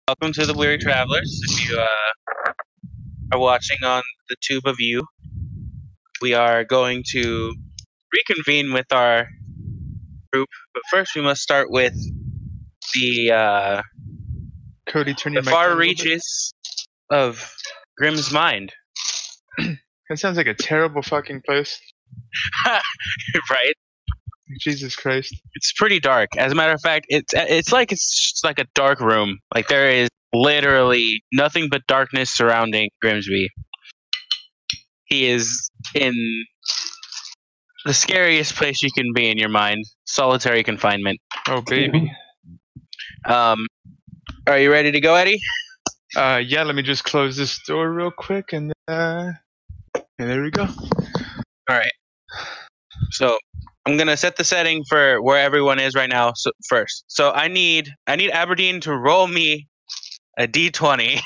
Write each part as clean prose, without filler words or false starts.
Welcome to the Weary Travelers. If you are watching on the tube of you, we are going to reconvene with our group. But first, we must start with the Cody, turn your mic far down a little reaches of Grimm's mind. bit. That sounds like a terrible fucking place. Right? Jesus Christ. It's pretty dark. As a matter of fact, it's just like a dark room. Like there is literally nothing but darkness surrounding Grimsby. He is in the scariest place you can be in your mind, solitary confinement. Oh baby. Are you ready to go, Eddie? Yeah, let me just close this door real quick and there we go. All right. So I'm gonna set the setting for where everyone is right now. First, I need Aberdeen to roll me a d20.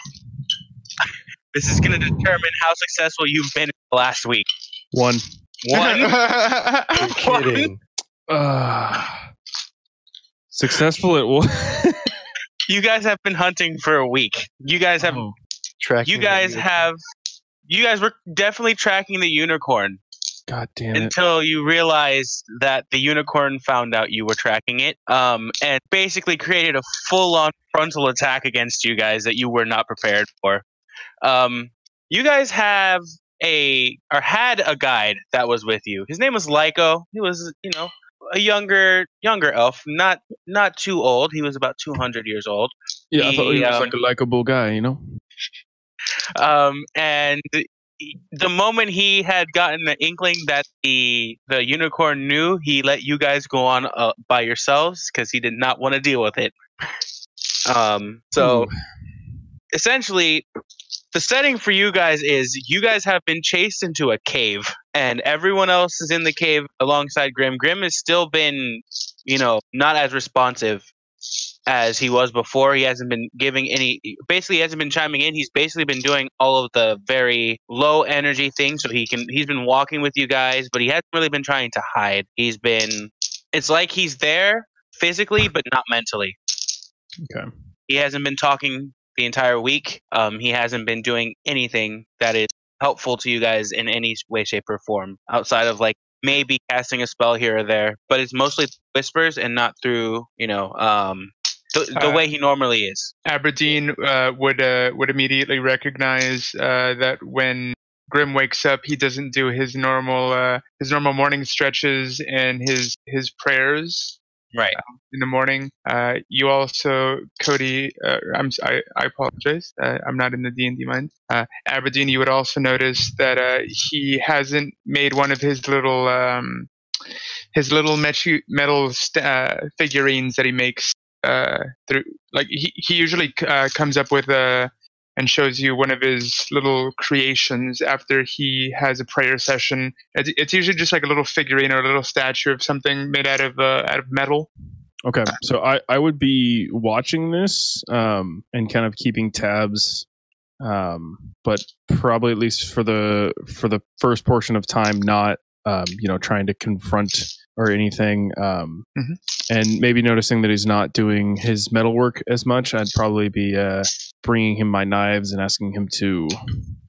This is gonna determine how successful you've been in the last week. One. You're Kidding. Successful at what? You guys have been hunting for a week. You guys have. Tracking. You guys were definitely tracking the unicorn. God damn it. Until you realized that the unicorn found out you were tracking it, and basically created a full-on frontal attack against you guys that you were not prepared for. You guys had a guide that was with you. His name was Lyko. He was, a younger elf, not too old. He was about 200 years old. Yeah, I thought he was like a likable guy, And the moment he had gotten the inkling that the unicorn knew, he let you guys go on by yourselves because he did not want to deal with it. Essentially, the setting for you guys is you guys have been chased into a cave, and everyone else is in the cave alongside Grim. Grim has still been, not as responsive as he was before. He hasn't been giving any. Basically, he hasn't been chiming in. He's basically been doing all of the very low energy things. So he's been walking with you guys, but he hasn't really been trying to hide. It's like he's there physically, but not mentally. Okay. He hasn't been talking the entire week. He hasn't been doing anything that is helpful to you guys in any way, shape, or form outside of like maybe casting a spell here or there. But it's mostly whispers and not through, the way he normally is. Aberdeen would immediately recognize that when Grim wakes up, he doesn't do his normal morning stretches and his prayers. Right. In the morning. You also, Cody. I apologize. I'm not in the D&D mind. Aberdeen, you would also notice that he hasn't made one of his little metal figurines that he makes through. Like he usually comes up with and shows you one of his little creations after he has a prayer session. It's usually just like a little figurine or a little statue of something made out of metal. Okay, so I would be watching this and kind of keeping tabs, but probably at least for the first portion of time, not trying to confront or anything, and maybe noticing that he's not doing his metalwork as much. I'd probably be bringing him my knives and asking him to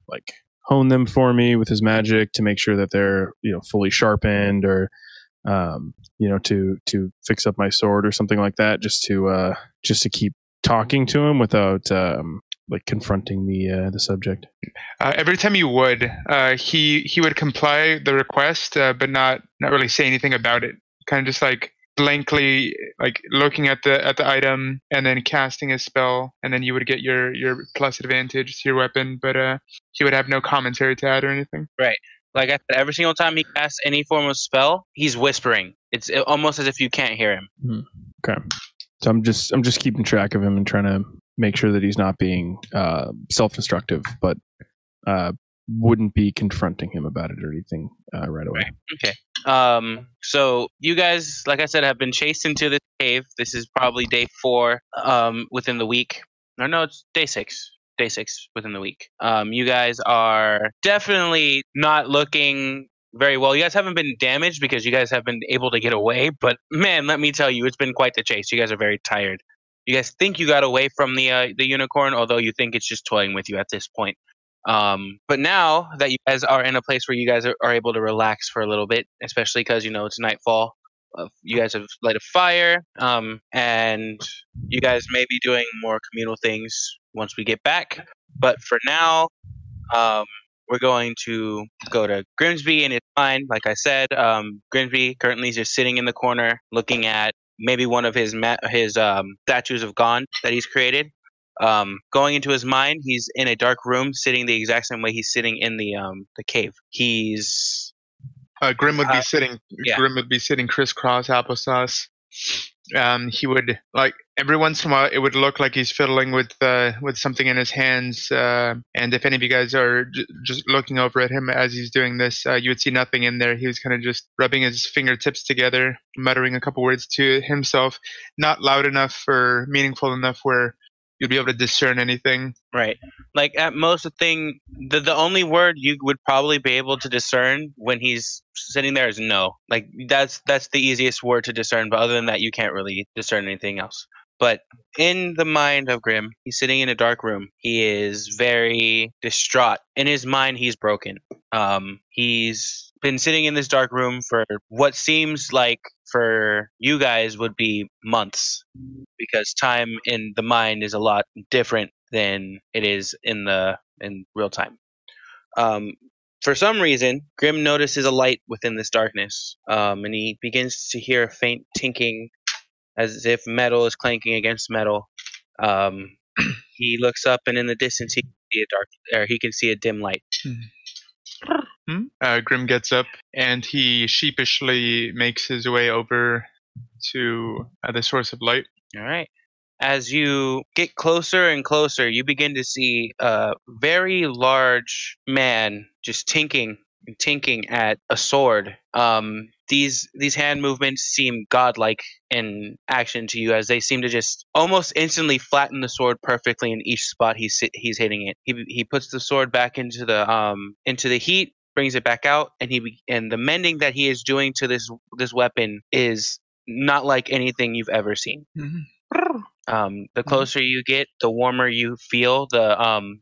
like hone them for me with his magic to make sure that they're fully sharpened, or to fix up my sword or something like that, just to keep talking to him without like confronting the subject. Every time you would, he would comply the request, but not really say anything about it. Kind of just like blankly, like looking at the item and then casting a spell, and then you would get your plus advantage to your weapon. But he would have no commentary to add or anything. Right. Like I said, every single time he casts any form of spell, he's whispering. It's almost as if you can't hear him. Okay. So I'm just keeping track of him and trying to make sure that he's not being self-destructive, but wouldn't be confronting him about it or anything right away. Right. Okay. So you guys, like I said, have been chased into this cave. This is probably day 4 within the week. No, it's day 6. Day 6 within the week. You guys are definitely not looking very well. You guys haven't been damaged because you guys have been able to get away, but man, let me tell you, it's been quite the chase. You guys are very tired. You guys think you got away from the unicorn, although you think it's just toying with you at this point. But now that you guys are in a place where you guys are able to relax for a little bit, especially because it's nightfall, you guys have lit a fire, and you guys may be doing more communal things once we get back. But for now, we're going to go to Grimsby in his mind. Like I said, Grimsby currently is just sitting in the corner looking at maybe one of his statues of Gond that he's created. Going into his mind, he's in a dark room, sitting the exact same way he's sitting in the cave. He's Grim would be sitting. yeah. Grim would be sitting crisscross applesauce. He would, like, every once in a while it would look like he's fiddling with something in his hands. And if any of you guys are just looking over at him as he's doing this, you would see nothing in there. He was kind of just rubbing his fingertips together, muttering a couple words to himself, not loud enough or meaningful enough where you'd be able to discern anything. Right. Like at most the only word you would probably be able to discern when he's sitting there is no. Like that's the easiest word to discern, but other than that you can't really discern anything else. But in the mind of Grim, he's sitting in a dark room. He is very distraught. In his mind, he's broken. He's been sitting in this dark room for what seems like for you guys would be months, because time in the mind is a lot different than it is in real time. For some reason, Grim notices a light within this darkness, and he begins to hear a faint tinking as if metal is clanking against metal. He looks up, and in the distance, he can see a dim light. Grim gets up, and he sheepishly makes his way over to the source of light. All right. As you get closer and closer, you begin to see a very large man just tinking at a sword. These hand movements seem godlike in action to you, as they seem to just almost instantly flatten the sword perfectly in each spot he's hitting it. He puts the sword back into the heat, brings it back out, and the mending that he is doing to this weapon is not like anything you've ever seen. The closer you get, the warmer you feel.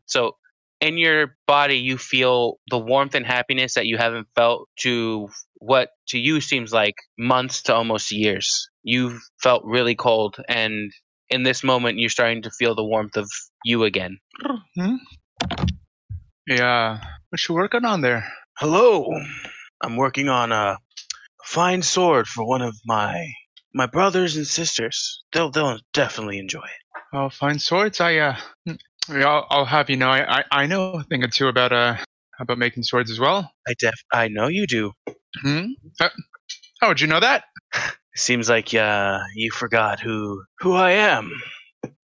So in your body, you feel the warmth and happiness that you haven't felt to what to you seems like months to almost years. You've felt really cold, and in this moment, you're starting to feel the warmth of you again. Yeah, what you working on there? Hello, I'm working on a fine sword for one of my brothers and sisters. They'll definitely enjoy it. Oh, fine swords. I'll have you know, I know a thing or two about making swords as well. I know you do. How would you know that? Seems like you forgot who I am.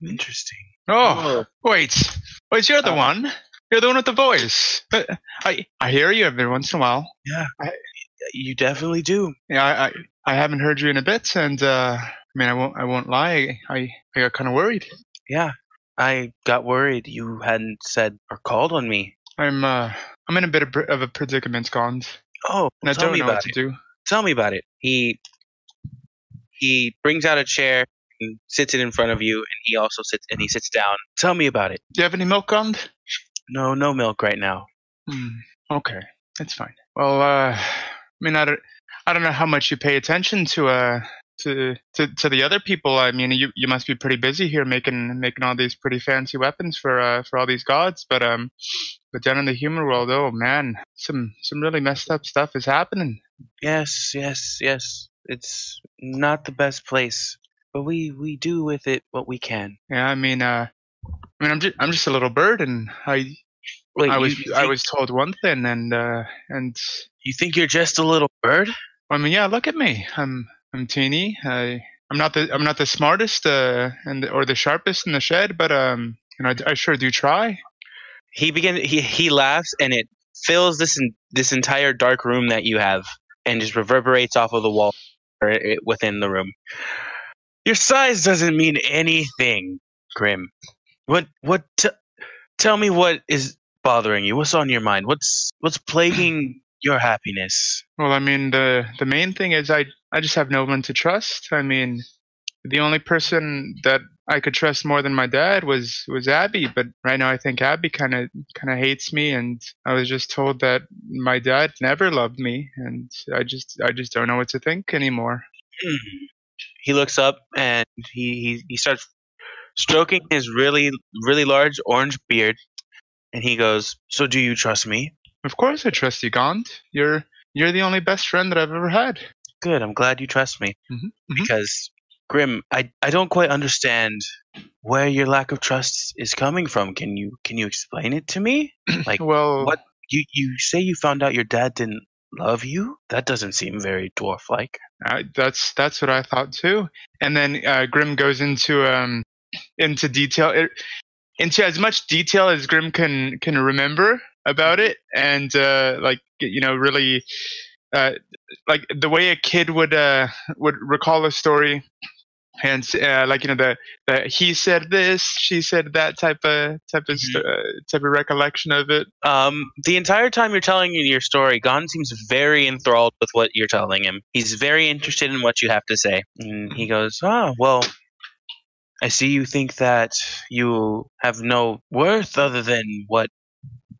Interesting. Oh, wait, you're the one. You're the one with the voice. I hear you every once in a while. Yeah, you definitely do. Yeah, I haven't heard you in a bit, and I won't lie. I got kind of worried. Yeah, I got worried you hadn't said or called on me. I'm in a bit of a predicament, Gond. Oh, and I don't know what to do. Tell me about it. He brings out a chair and sits it in front of you, and he also sits down. Tell me about it. Do you have any milk, Gond? No milk right now. Okay, that's fine. Well, I don't know how much you pay attention to the other people. I mean, you must be pretty busy here making all these pretty fancy weapons for all these gods. But down in the human world, oh man, some really messed up stuff is happening. Yes. It's not the best place, but we do with it what we can. Yeah, I'm just a little bird, and I was told one thing, and you think you're just a little bird? I mean, yeah, look at me. I'm teeny. I'm not the smartest or the sharpest in the shed, but I sure do try. He laughs, and it fills this entire dark room that you have, and just reverberates off of the wall within the room. Your size doesn't mean anything, Grim. Tell me what is bothering you. What's on your mind? What's plaguing your happiness? Well, I mean, the main thing is I just have no one to trust. I mean, the only person that I could trust more than my dad was Abby. But right now, I think Abby kind of hates me, and I was just told that my dad never loved me, and I just don't know what to think anymore. He looks up and he starts stroking his really large orange beard, and he goes, "So do you trust me?" Of course, I trust you, 𝐿𝐝. You're the only best friend that I've ever had. Good. I'm glad you trust me. Because Grim, I don't quite understand where your lack of trust is coming from. Can you explain it to me? Like, Well, what you say you found out your dad didn't love you? That doesn't seem very dwarf-like. that's what I thought too. And then Grim goes into detail, into as much detail as Grim can remember about it, and really. Like the way a kid would recall a story, and the he said this, she said that type of recollection of it. The entire time you're telling your story, 𝐿𝐝 seems very enthralled with what you're telling him. He's very interested in what you have to say. And he goes, "Oh, well, I see you think that you have no worth other than what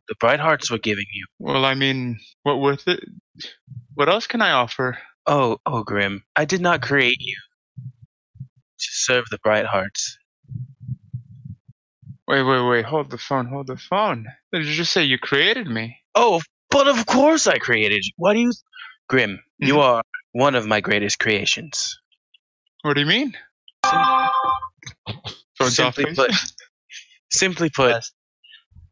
the Brighthearts were giving you." Well, I mean, what worth it? What else can I offer? Oh, Grim, I did not create you to serve the Brighthearts. Wait, hold the phone. Did you just say you created me? Oh, but of course I created you. Why do you... Grim, you are one of my greatest creations. What do you mean? Simply put,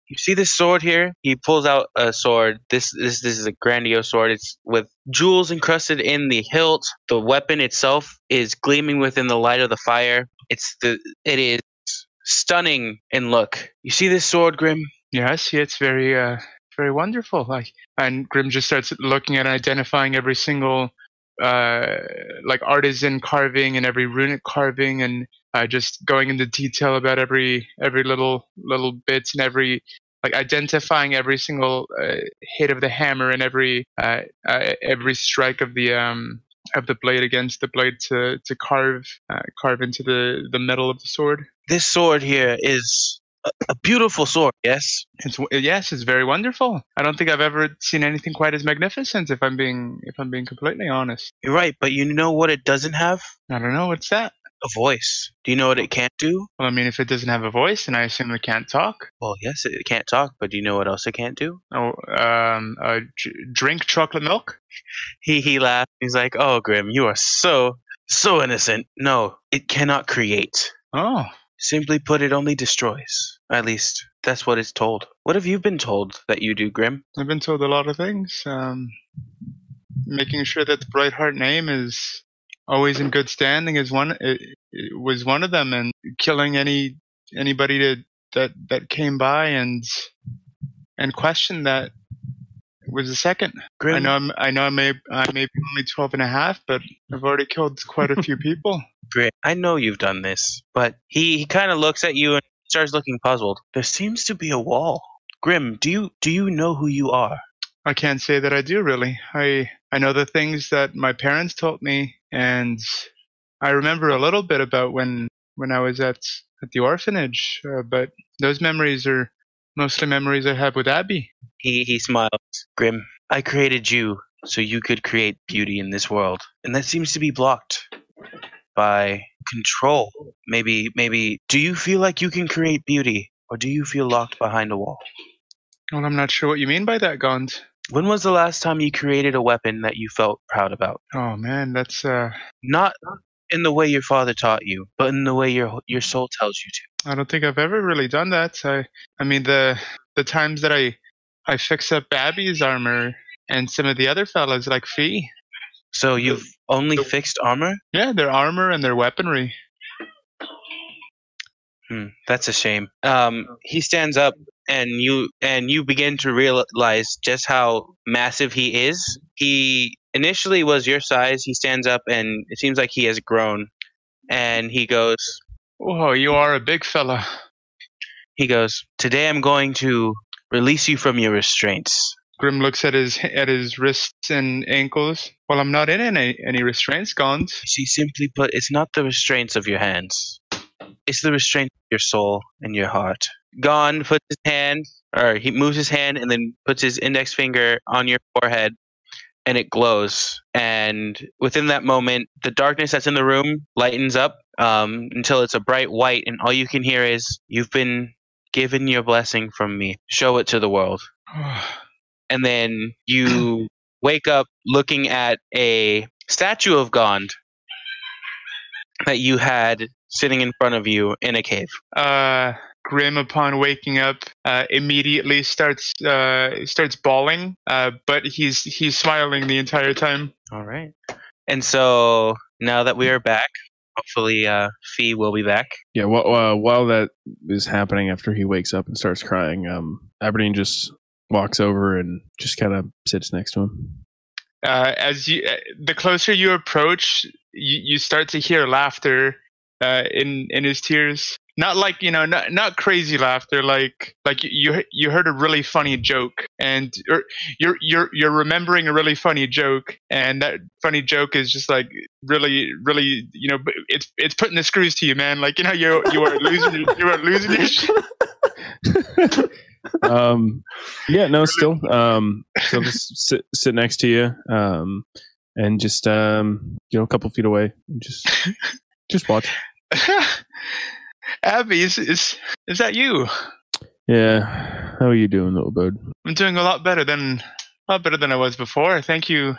you see this sword here? He pulls out a sword. This is a grandiose sword. It's with jewels encrusted in the hilt. The weapon itself is gleaming within the light of the fire. It is stunning in look. You see this sword, Grim? Yeah, I see. It's very wonderful. And Grim just starts looking at and identifying every single artisan carving and every runic carving, and just going into detail about every little bits, and identifying every single hit of the hammer, and every strike of the blade against the blade to carve into the metal of the sword. This sword here is a beautiful sword, yes? It's very wonderful. I don't think I've ever seen anything quite as magnificent, if I'm being completely honest. You're right, but you know what it doesn't have? I don't know, what's that? A voice. Do you know what it can't do? Well, I mean, if it doesn't have a voice, then I assume it can't talk. Well, yes, it can't talk, but do you know what else it can't do? Drink chocolate milk? He laughed. He's like, "Oh, Grim, you are so innocent." No, it cannot create. Oh. Simply put, it only destroys. At least, that's what it's told. What have you been told that you do, Grim? I've been told a lot of things. Making sure that the Brightheart name is always in good standing was one of them, and killing anybody that came by and questioned that was the second. Grim. I know I may be only 12 and a half, but I've already killed quite a few people. Great. I know you've done this, but he kind of looks at you and starts looking puzzled. There seems to be a wall. Grim, do you know who you are? I can't say that I do, really. I know the things that my parents told me, and I remember a little bit about when I was at the orphanage, but those memories are mostly memories I have with Abby. He smiles. Grim, I created you so you could create beauty in this world, and that seems to be blocked by control. Maybe do you feel like you can create beauty, or do you feel locked behind a wall? Well, I'm not sure what you mean by that, 𝐿𝐼. When was the last time you created a weapon that you felt proud about? Oh man, that's not in the way your father taught you, but in the way your soul tells you to. I don't think I've ever really done that. I mean the times that I fix up Abby's armor and some of the other fellas like Fee. So you've only fixed armor? Yeah, their armor and their weaponry. That's a shame. He stands up, and you begin to realize just how massive he is. He initially was your size. He stands up, and it seems like he has grown. And he goes, "Oh, you are a big fella." He goes, "Today I'm going to release you from your restraints. Grim looks at his wrists and ankles. Well, I'm not in any restraints, Gond. See, simply put, it's not the restraints of your hands. It's the restraint of your soul and your heart. Gond puts his hand, or he moves his hand and then puts his index finger on your forehead, and it glows. And within that moment, the darkness that's in the room lightens up until it's a bright white, and all you can hear is, "You've been given your blessing from me. Show it to the world." And then you wake up looking at a statue of Gond that you had sitting in front of you in a cave. Grim, upon waking up, immediately starts bawling, but he's smiling the entire time. All right. And so now that we are back, hopefully Fee will be back. Yeah, while that is happening, after he wakes up and starts crying, Aberdeen just walks over and just kind of sits next to him. The closer you approach, you start to hear laughter in his tears. Not like, not crazy laughter, like you heard a really funny joke, and you're remembering a really funny joke, and that funny joke is just like really, it's putting the screws to you, man. Like, you are losing your shit. Yeah, no, still just sit next to you, and just a couple feet away, just watch. Abby, is that you? Yeah. How are you doing, little bird? I'm doing a lot better than I was before. Thank you.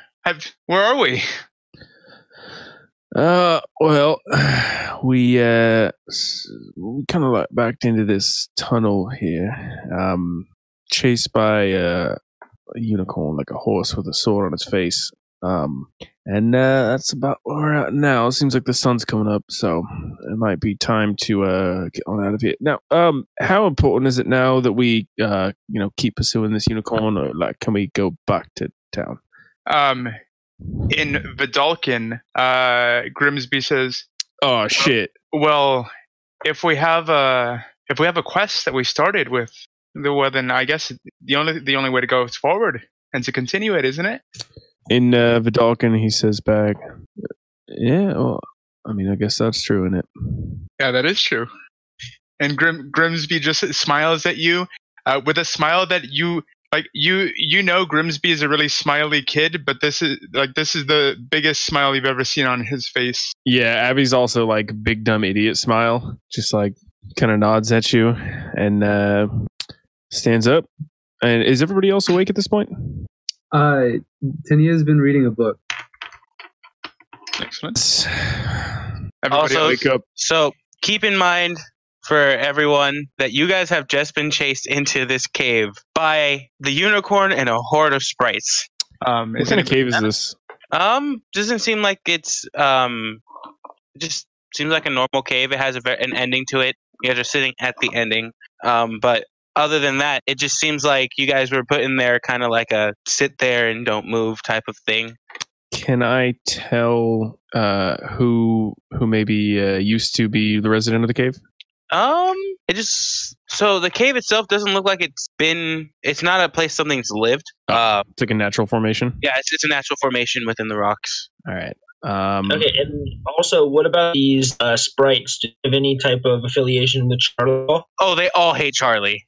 Where are we? Well, we kind of like backed into this tunnel here, chased by a unicorn, like a horse with a sword on its face. And that's about where we're at now. It seems like the sun's coming up, so it might be time to get on out of here. Now, how important is it now that we keep pursuing this unicorn, or like can we go back to town? In 𝕒𝕒𝕒, Grimsby says, "Oh shit. Well, if we have a quest that we started with, then I guess the only way to go is forward and to continue it, isn't it?" In 𝕒𝕒𝕒, he says back, "Yeah, well, I mean, I guess that's true, isn't it?" Yeah, that is true. And Grimsby just smiles at you with a smile that Grimsby is a really smiley kid, but this is the biggest smile you've ever seen on his face. Yeah, Abby's also like big dumb idiot smile, just like kind of nods at you and stands up. And is everybody else awake at this point? Tania's been reading a book. Excellent. Everybody also, wake up. So keep in mind for everyone that you guys have just been chased into this cave by the unicorn and a horde of sprites. What kind of cave is this? Doesn't seem like it's it just seems like a normal cave. It has an ending to it. You guys are sitting at the ending. But other than that, it just seems like you guys were put in there kind of like a sit there and don't move type of thing. Can I tell who maybe used to be the resident of the cave? So the cave itself doesn't look like it's not a place something's lived. It's like a natural formation? Yeah, it's a natural formation within the rocks. All right. Okay, and also, what about these sprites? Do you have any type of affiliation with Charlie? Oh, they all hate Charlie.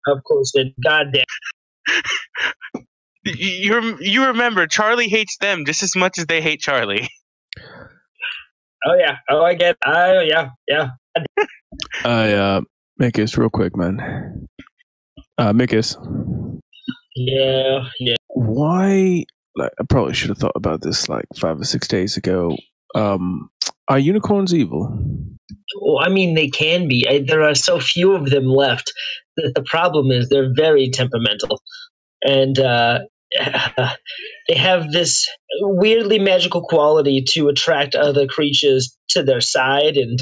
Of course, they goddamn. You remember, Charlie hates them just as much as they hate Charlie. Oh yeah. Oh, I get. Oh yeah. Mikus, real quick, man. Mikus. Yeah. Why? Like, I probably should have thought about this like 5 or 6 days ago. Are unicorns evil? Well, I mean, they can be. There are so few of them left that the problem is they're very temperamental, and they have this weirdly magical quality to attract other creatures to their side and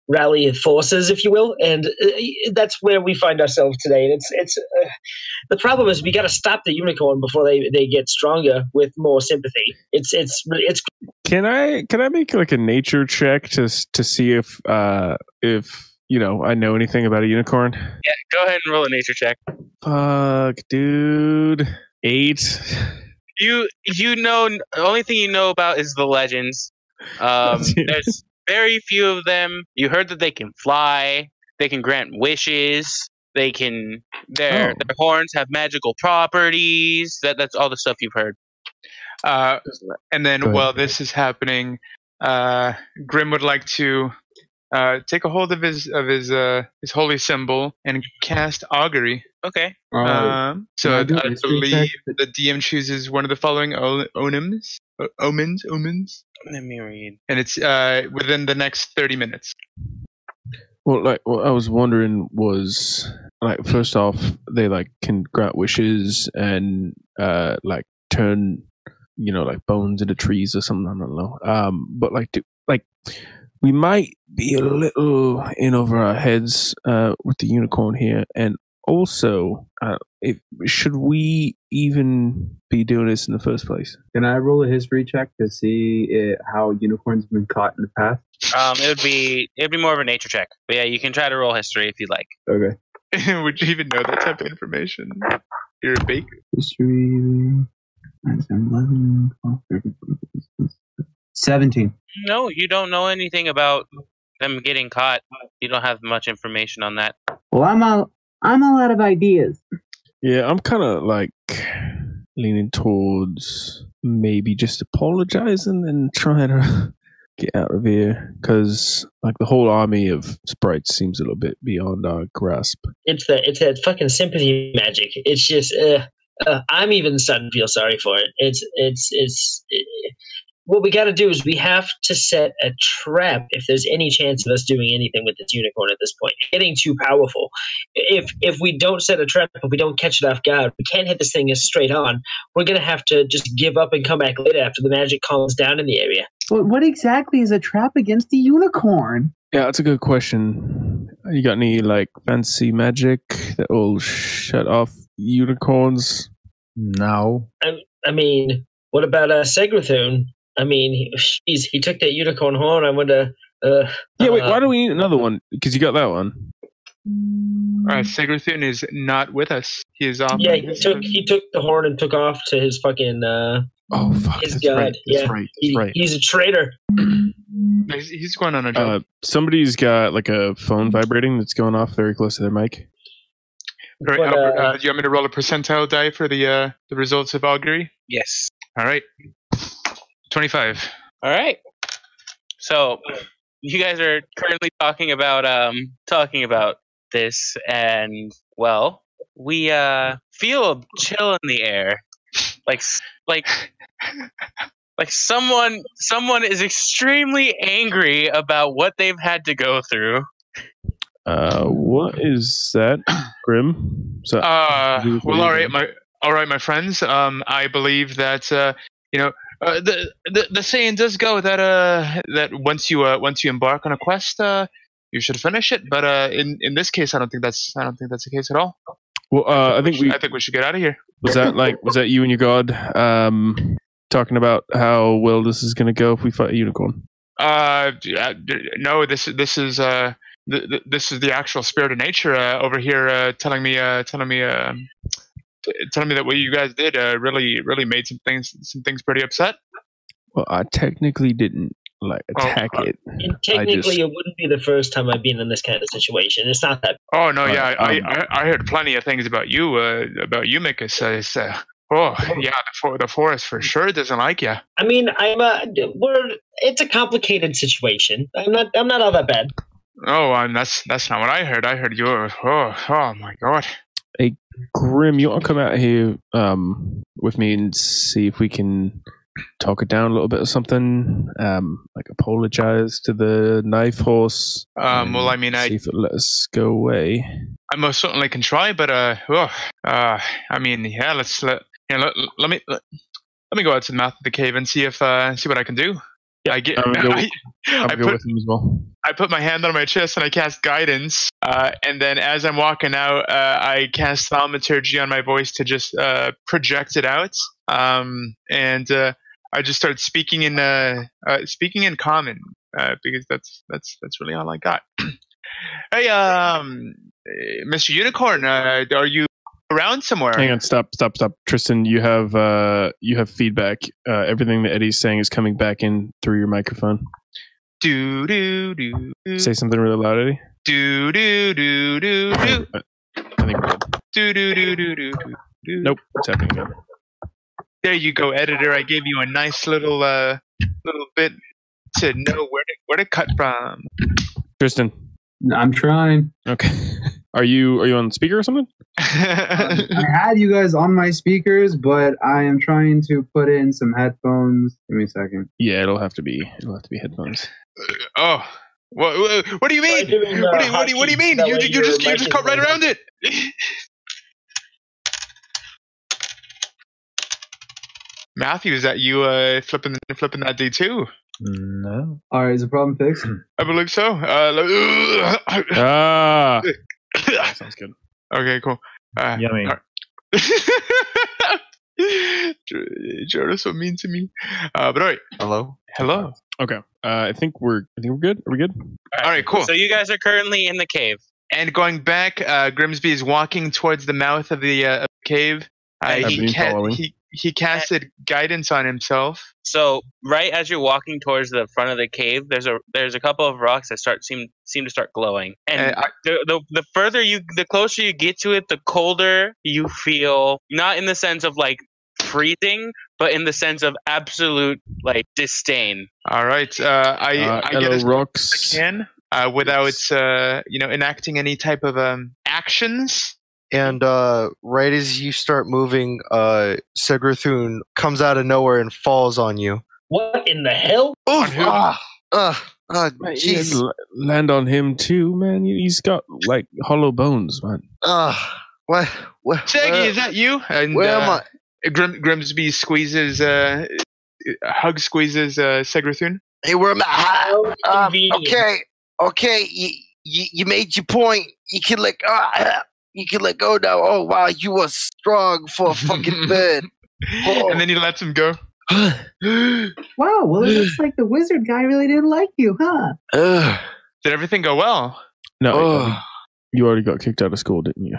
rally forces, if you will. And that's where we find ourselves today. And it's the problem is we got to stop the unicorn before they get stronger with more sympathy. It's Can I make like a nature check to see if I know anything about a unicorn? Yeah, go ahead and roll a nature check. Fuck, dude. 8. You know, the only thing you know about is the legends. There's very few of them. You heard that they can fly. They can grant wishes. They can. Their horns have magical properties. That's all the stuff you've heard. And then while this is happening, Grim would like to take a hold of his holy symbol and cast augury. Okay. So I believe the DM chooses one of the following omens. Let me read. And it's within the next 30 minutes. Well, like what I was wondering was, like, first off, they like can grant wishes and like turn, like bones into trees or something. I don't know. But like we might be a little in over our heads with the unicorn here, and also, should we even be doing this in the first place? Can I roll a history check to see how unicorns have been caught in the past? It'd be more of a nature check, but yeah, you can try to roll history if you'd like. Okay. Would you even know that type of information? You're a baker. History. 11, 12, 13, 14, 17. No, you don't know anything about them getting caught. You don't have much information on that. Well, I'm all out of ideas. Yeah, I'm kind of like leaning towards maybe just apologizing and trying to get out of here, because like the whole army of sprites seems a little bit beyond our grasp. It's that fucking sympathy magic. It's just I'm even starting to feel sorry for it. It's what we got to do is we have to set a trap if there's any chance of us doing anything with this unicorn at this point. It's getting too powerful. If we don't set a trap, if we don't catch it off guard, we can't hit this thing as straight on. We're going to have to just give up and come back later after the magic calms down in the area. Well, what exactly is a trap against the unicorn? Yeah, that's a good question. You got any like fancy magic that will shut off unicorns? No. I mean, what about 𝐷𝚑ℎ? I mean, he took that unicorn horn. I wonder. Yeah, wait. Why do we need another one? Because you got that one. 𝐷𝚑ℎ is not with us. He is off. Yeah, he took the horn and took off to his fucking. Oh fuck! His that's god. right. That's right. That's right. He's a traitor. He's going on a job. Somebody's got like a phone vibrating that's going off very close to their mic. Right, But, Albert, do you want me to roll a percentile die for the results of augury? Yes. All right. 25. All right. So you guys are currently talking about this, and well, we feel a chill in the air, like someone is extremely angry about what they've had to go through. What is that, Grim? So, well, all right, my friends. I believe that the saying does go that once you embark on a quest, you should finish it. But in this case, I don't think that's the case at all. Well, I think we should get out of here. Was that you and your god talking about how well this is going to go if we fight a unicorn? No, this is the actual spirit of nature over here telling me that what you guys did really made some things pretty upset. Well, I technically didn't attack it. And technically, it wouldn't be the first time I've been in this kind of situation. It's not that. Oh no, yeah, I heard plenty of things about you, Mikus. The forest for sure doesn't like you. I mean, it's a complicated situation. I'm not all that bad. Oh, that's not what I heard. I heard you were. Oh my god. Hey, Grim, you want to come out here with me and see if we can talk it down a little bit or something? Like apologize to the knife horse. Well, I mean, see if it'll let us go away. I most certainly can try, but I mean, yeah, let me go out to the mouth of the cave and see what I can do. Yeah, I go with him as well. I put my hand on my chest and I cast guidance. And then as I'm walking out, I cast thaumaturgy on my voice to just project it out. And I just start speaking in common because that's really all I got. Hey, Mr. Unicorn, are you around somewhere. Hang on, stop. Tristan, you have feedback. Everything that Eddie's saying is coming back in through your microphone. Do do do. Say something really loud, Eddie. Do do do do do. I think we're good. Do do do do do do. Nope, it's happening again. There you go, editor. I gave you a nice little bit to know where to cut from. Tristan, I'm trying. okay. Are you on speaker or something? I had you guys on my speakers, but I am trying to put in some headphones. Give me a second. Yeah, it'll have to be headphones. Oh, what do you mean? What do you mean? You just cut right around it. Matthew, is that you flipping that D2? No. All right, is the problem fixed? I believe so. Sounds good. Okay, cool. Yummy. Jordan's so mean to me. But all right. Hello. Okay. I think we're good. Are we good? All right, cool. So you guys are currently in the cave. And going back, Grimsby is walking towards the mouth of the cave. He casted guidance on himself. So right as you're walking towards the front of the cave, there's a couple of rocks that seem to start glowing. And the closer you get to it, the colder you feel. Not in the sense of like freezing, but in the sense of absolute like disdain. All right. I get as rocks. I can without enacting any type of actions. And right as you start moving, 𝐷𝚧 comes out of nowhere and falls on you. What in the hell? Oof! Jeez. Land on him too, man. He's got like hollow bones, man. What? Shaggy, is that you? And, where am I? Grimsby squeezes 𝐷𝚧. Hey, where am I? Convenient. Okay. You made your point. You can let go now. Oh wow, you were strong for a fucking bird. Oh. And then he lets him go. Wow, well, it looks like the wizard guy really didn't like you, huh? Did everything go well? No, you already got kicked out of school, didn't you?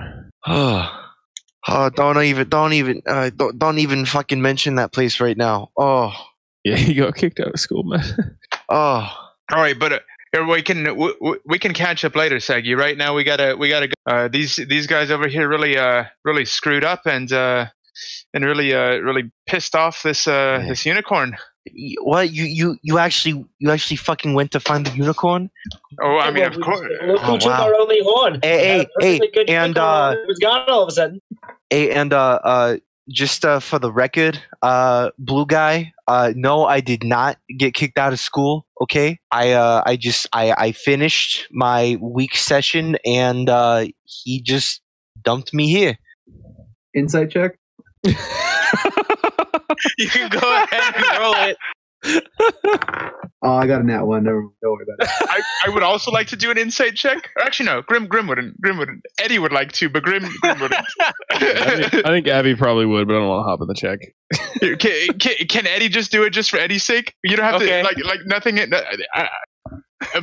Don't even fucking mention that place right now. Oh, yeah, you got kicked out of school, man. Oh, all right, but we can catch up later, Saggy. Right now, we gotta go. These guys over here really screwed up and really pissed off this unicorn. What you actually fucking went to find the unicorn? Oh, I mean, of course. Look who took our only horn. Hey, and it was gone all of a sudden. Hey, and just for the record, blue guy, no, I did not get kicked out of school. Okay, I finished my week session, and he just dumped me here. Insight check. You can go ahead and roll it. Oh, I got a nat one. Don't worry about it. I would also like to do an insight check. Or actually, no. Grim wouldn't. Eddie would like to, but Grim wouldn't. I think Abby probably would, but I don't want to hop in the check. Can Eddie just do it just for Eddie's sake? You don't have to like nothing.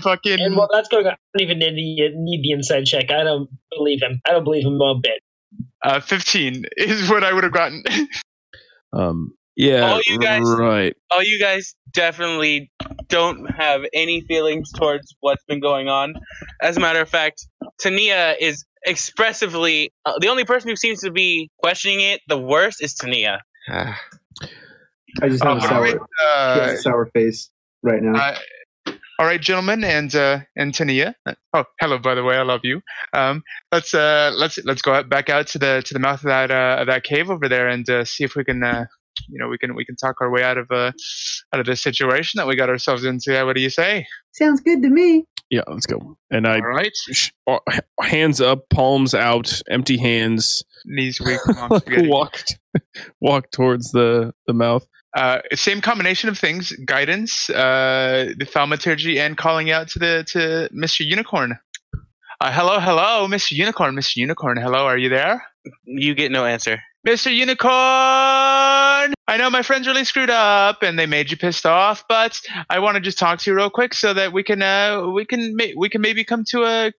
Fucking. And while that's going on, I don't even need the inside check. I don't believe him. I don't believe him one bit. 15 is what I would have gotten. Yeah, all right. All you guys definitely don't have any feelings towards what's been going on. As a matter of fact, Tania is expressively the only person who seems to be questioning it the worst is Tania. I just have a sour face right now. All right, gentlemen, and Tania. Oh, hello, by the way, I love you. Let's go back out to the mouth of that cave over there and see if we can we can talk our way out of this situation that we got ourselves into. What do you say? Sounds good to me. Yeah, let's go. And I all right. Hands up, palms out, empty hands, knees weak, walk towards the mouth. Same combination of things: guidance, the thaumaturgy, and calling out to Mr. Unicorn. Hello, Mr. Unicorn. Mr. Unicorn, hello, are you there? You get no answer. Mr. Unicorn, I know my friends really screwed up and they made you pissed off, but I want to just talk to you real quick so that we can maybe come to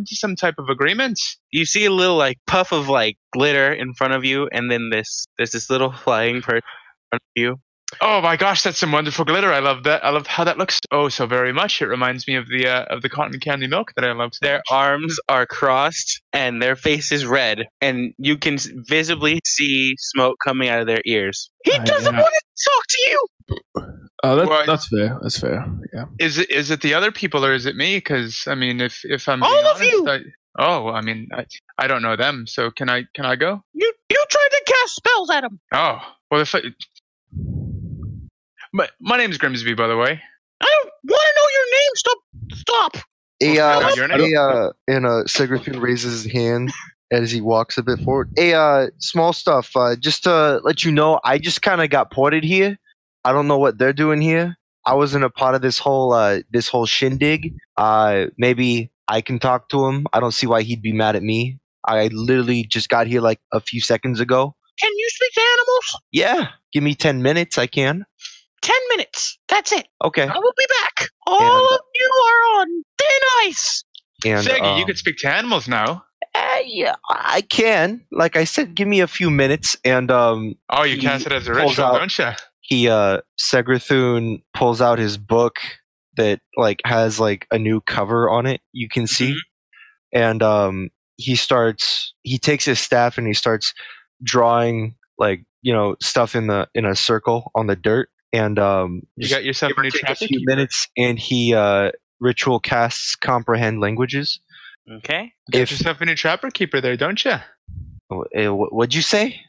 some type of agreement. You see a little like puff of like glitter in front of you, and then there's this little flying person in front of you. Oh my gosh, that's some wonderful glitter. I love that. I love how that looks. Oh, so very much. It reminds me of the cotton candy milk that I love. So Their much. arms are crossed and their face is red, and you can visibly see smoke coming out of their ears. He doesn't yeah. want to talk to you. Oh, that's fair. That's fair. Yeah. Is it the other people or is it me? Because I mean, if I'm All being of honest, you! I mean, I don't know them. So can I go? You tried to cast spells at him. Oh well, my name's Grimsby, by the way. I don't want to know your name. Stop. Sigrithun raises his hand as he walks a bit forward. Small stuff. Just to let you know, I just kind of got ported here. I don't know what they're doing here. I wasn't a part of this whole shindig. Maybe I can talk to him. I don't see why he'd be mad at me. I literally just got here like a few seconds ago. Can you speak to animals? Yeah, give me 10 minutes. I can. 10 minutes. That's it. Okay. I will be back. All of you are on thin ice. And Seggy, you can speak to animals now. Yeah, I can. Like I said, give me a few minutes, and Oh, you cast it as a ritual, don't you? Sigrithun pulls out his book that like has like a new cover on it. You can see, and he takes his staff and he starts drawing like stuff in a circle on the dirt, and you got yourself a new a few minutes, and he ritual casts comprehend languages. Okay. Get yourself a new trapper keeper there, don't you? What'd you say?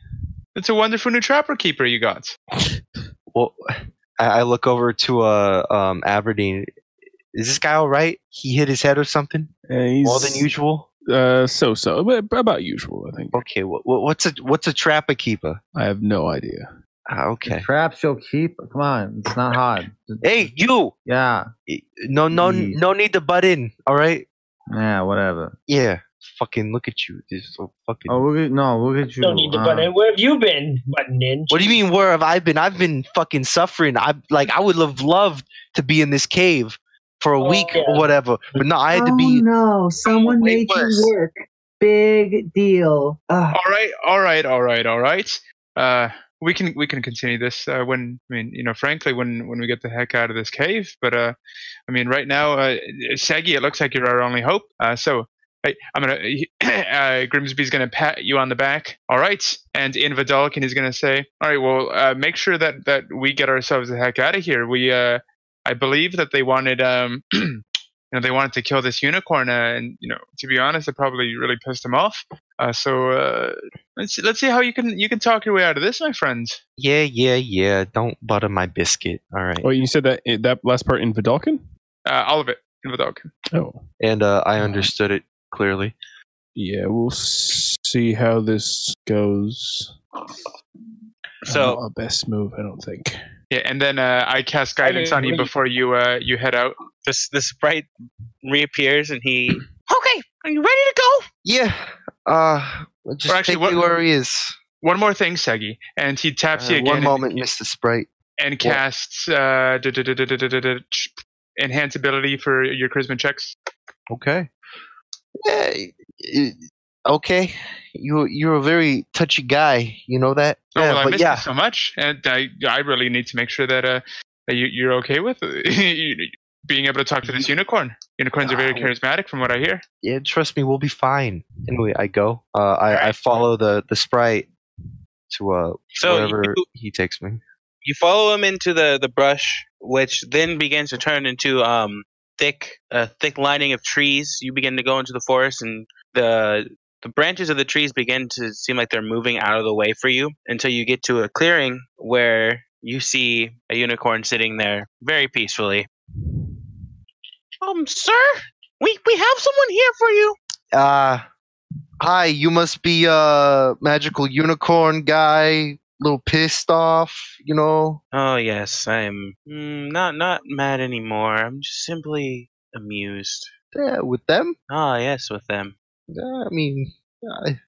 It's a wonderful new trapper keeper you got. Well, I look over to Aberdeen. Is this guy all right? He hit his head or something? He's More than usual? So about usual, I think. Okay, what's a trapper keeper? I have no idea. Okay. Traps you'll keep. Come on, it's not hard. Hey, you! Yeah. No need to butt in. All right. Yeah, whatever. Yeah. Fucking look at you. This is so fucking. Oh, look at you. Don't need to butt in. Where have you been, butting in? What do you mean? Where have I been? I've been fucking suffering. I would have loved to be in this cave for a week or whatever, but no, I had to be. Oh no! Someone made you work. Big deal. Ugh. All right. We can continue this frankly, when we get the heck out of this cave. But I mean, right now, Saggy, it looks like you're our only hope. So I'm gonna Grimsby's gonna pat you on the back. All right, and in Vidalkin is gonna say, all right, well, make sure that we get ourselves the heck out of here. We I believe that they wanted they wanted to kill this unicorn, and to be honest, it probably really pissed them off. So let's see how you can talk your way out of this, my friend. Yeah. Don't butter my biscuit. All right. Oh, you said that last part in Vidalkin? All of it in Vidalkin. Oh. And I understood it clearly. Yeah, we'll see how this goes. So Not our best move, I don't think. Yeah, and then I cast guidance on you before you head out. the sprite reappears and he. Okay, are you ready to go? Yeah. Just actually, take me where he is. One more thing, Seggy, and he taps you again. One moment, Mr. Sprite. And casts enhance ability for your charisma checks. Okay. Okay. You're a very touchy guy. You know that? Oh, well, I but miss you so much, and I really need to make sure that you're okay with being able to talk to this unicorn. Unicorns are very charismatic, from what I hear. Yeah, trust me, we'll be fine. Anyway, I go. I follow the sprite to wherever he takes me. You follow him into the brush, which then begins to turn into thick lining of trees. You begin to go into the forest, and the branches of the trees begin to seem like they're moving out of the way for you until you get to a clearing where you see a unicorn sitting there very peacefully. Sir, we have someone here for you. Hi, you must be a magical unicorn guy. Little pissed off, Oh yes, I'm not mad anymore. I'm just simply amused. Yeah, with them? Ah yes, with them. I mean,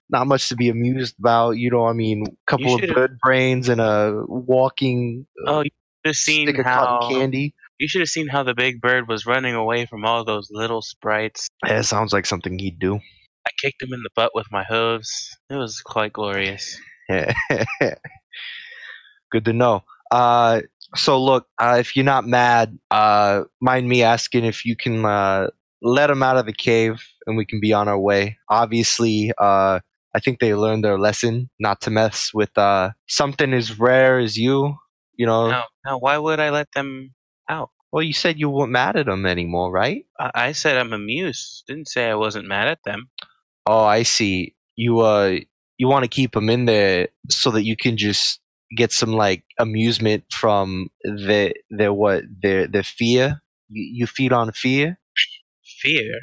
not much to be amused about. You know, I mean, a couple of bird brains and a walking Oh, you should have seen stick of cotton how candy. you should have seen how the big bird was running away from all those little sprites. It sounds like something he'd do. I kicked him in the butt with my hooves. It was quite glorious. Good to know. So look, if you're not mad, mind me asking if you can let him out of the cave and we can be on our way. Obviously, I think they learned their lesson not to mess with something as rare as you. You know. Now, why would I let them out? Well, you said you weren't mad at them anymore, right? I said I'm amused. Didn't say I wasn't mad at them. Oh, I see. You want to keep them in there so that you can just get some like amusement from their fear. You feed on fear. Fear?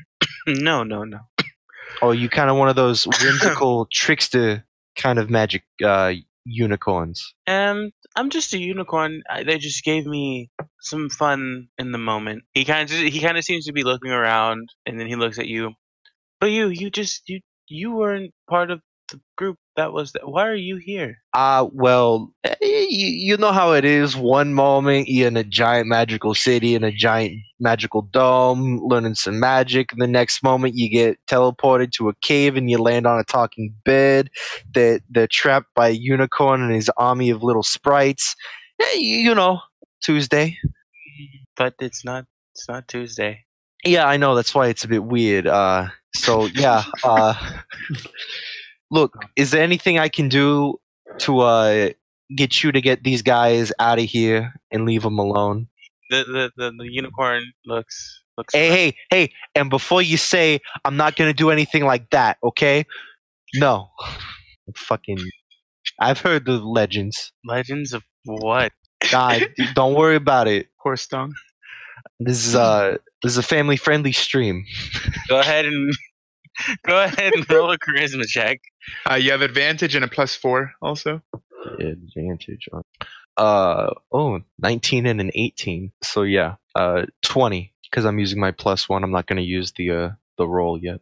No. Oh, you kind of one of those whimsical trickster kind of magic unicorns. I'm just a unicorn. They just gave me some fun in the moment. He kind of seems to be looking around, and then he looks at you. But you weren't part of the group that was. Why are you here? Well, you know how it is. One moment you're in a giant magical city in a giant magical dome, learning some magic. And the next moment you get teleported to a cave and you land on a talking bed. They're trapped by a unicorn and his army of little sprites. You know, Tuesday. But it's not Tuesday. Yeah, I know. That's why it's a bit weird. So yeah. Look, is there anything I can do to get you to get these guys out of here and leave them alone? The unicorn looks. Hey! And before you say I'm not gonna do anything like that, okay? No, fucking. I've heard the legends. Legends of what? God, don't worry about it. Horse dung. This is a family-friendly stream. Go ahead and roll a charisma check. You have advantage and a +4 also. Advantage on 19 and an 18. So yeah, 20 because I'm using my +1. I'm not going to use the roll yet.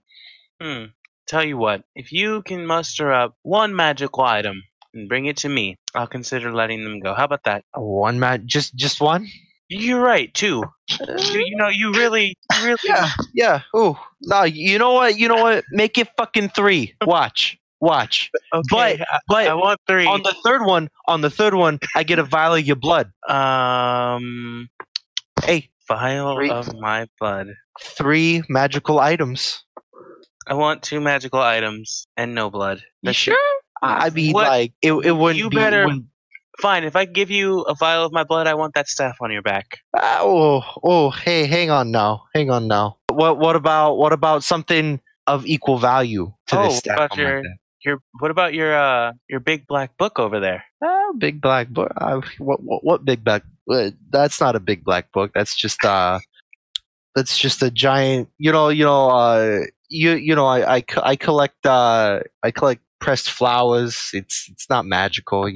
Tell you what, if you can muster up one magical item and bring it to me, I'll consider letting them go. How about that? Just one? You're right, two. You really. Yeah. Oh, no. You know what? Make it fucking 3. Watch. Okay, but I want 3. On the third one, I get a vial of your blood. Hey, vial of my blood. 3 magical items. I want 2 magical items and no blood. You sure? I mean, like it wouldn't. You be, better. Wouldn't... Fine. If I give you a vial of my blood, I want that staff on your back. Hey, hang on now. What about something of equal value to this staff? What about your big black book over there? Big black book. What big black? That's not a big black book. That's just a giant. I collect pressed flowers. It's not magical. If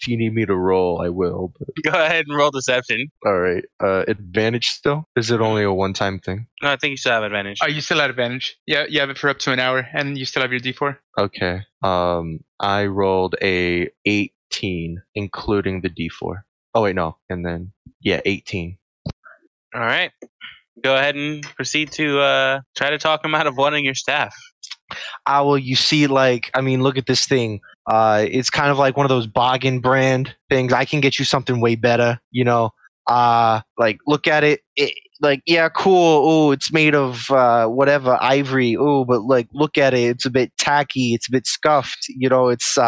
you need me to roll, I will. But... Go ahead and roll deception. All right. Advantage still? Is it only a one-time thing? No, I think you still have advantage. Oh, you still have advantage. Yeah, you have it for up to an hour, and you still have your D4. Okay. I rolled a 18, including the D4. Oh wait, no. And then 18. All right. Go ahead and proceed to try to talk him out of wanting your staff. Well, you see, look at this thing. It's kind of like one of those bargain brand things. I can get you something way better, look at it. Yeah, cool. Oh, it's made of whatever, ivory. Oh, but look at it. It's a bit tacky. It's a bit scuffed. It's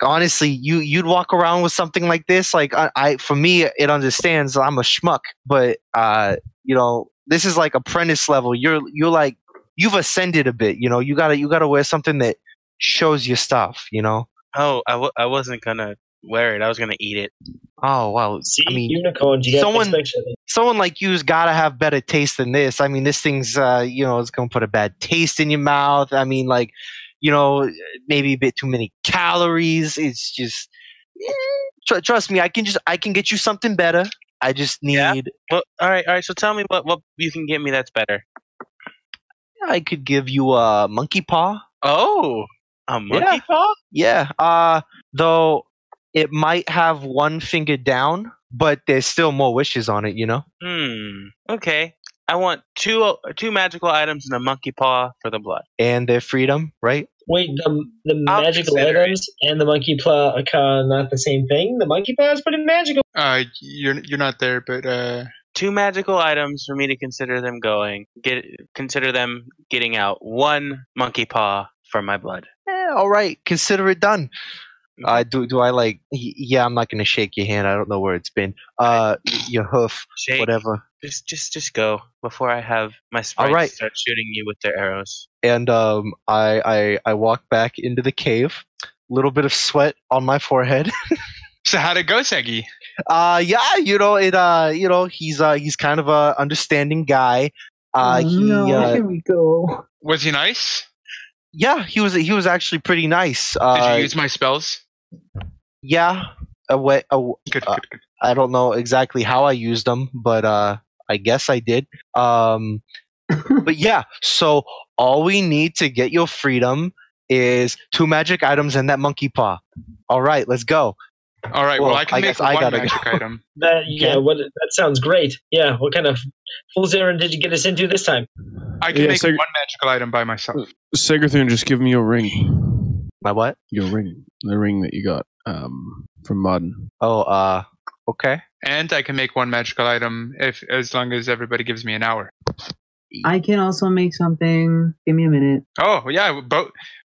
honestly, you'd walk around with something like this. For me, it understands. I'm a schmuck, but this is like apprentice level. You've ascended a bit. You gotta wear something that shows your stuff. Oh, I wasn't gonna wear it. I was gonna eat it. Oh wow! See, unicorns. You someone like you's gotta have better taste than this. I mean, this thing's it's gonna put a bad taste in your mouth. I mean, maybe a bit too many calories. It's just trust me. I can get you something better. I just need. Yeah? Well, all right. So tell me what you can get me that's better. I could give you a monkey paw. Oh, a monkey Yeah. paw? Yeah. Though it might have one finger down, but there's still more wishes on it, you know? Okay. I want two magical items and a monkey paw for the blood. And their freedom, right? Wait, the I'll magical consider items and the monkey paw are not the same thing? The monkey paw is pretty magical. You're not there, but Two magical items for me to consider them consider them getting out. One monkey paw for my blood. All right. Consider it done. Do I like? Yeah, I'm not gonna shake your hand. I don't know where it's been. Your hoof, Shake. whatever. Just go before I have my sprites right. start shooting you with their arrows. And I walk back into the cave. Little bit of sweat on my forehead. so how'd it go, Seggy? Yeah, he's kind of a understanding guy. Here we go. Was he nice? Yeah, he was actually pretty nice. Did you use my spells? Yeah. Good. I don't know exactly how I used them, but I guess I did. But yeah, so all we need to get your freedom is 2 magic items and that monkey paw. All right, let's go. All right. Well, I can make one magic item. That sounds great. Yeah. What kind of fool's errand did you get us into this time? I can make one magical item by myself. 𝐴𝚒𝚘𝚅n, just give me your ring. My what? Your ring. The ring that you got from Modern. Oh, okay. And I can make one magical item as long as everybody gives me an hour. I can also make something. Give me a minute. Oh yeah,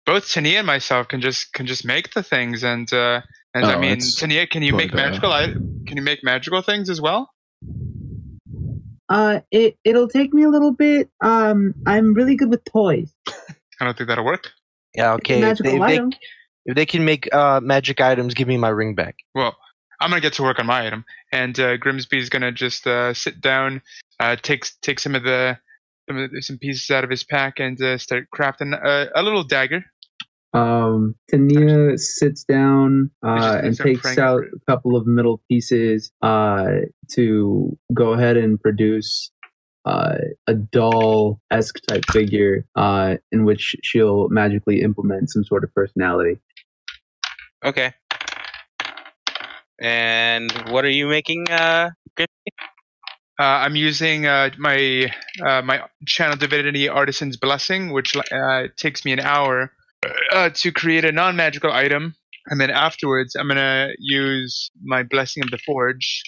both Tania and myself can just make the things, and I mean, Tania, can you make magical things as well? It'll take me a little bit. I'm really good with toys. I don't think that'll work. Yeah, okay. If they can make magic items, give me my ring back. Well, I'm gonna get to work on my item, and Grimsby's gonna just sit down, take some pieces out of his pack, and start crafting a little dagger. Tania sits down and takes out a couple of middle pieces to go ahead and produce a doll-esque type figure in which she'll magically implement some sort of personality. Okay. And what are you making, Grimsby? I'm using my channel divinity artisan's blessing, which takes me an hour to create a non-magical item, and then afterwards I'm gonna use my blessing of the forge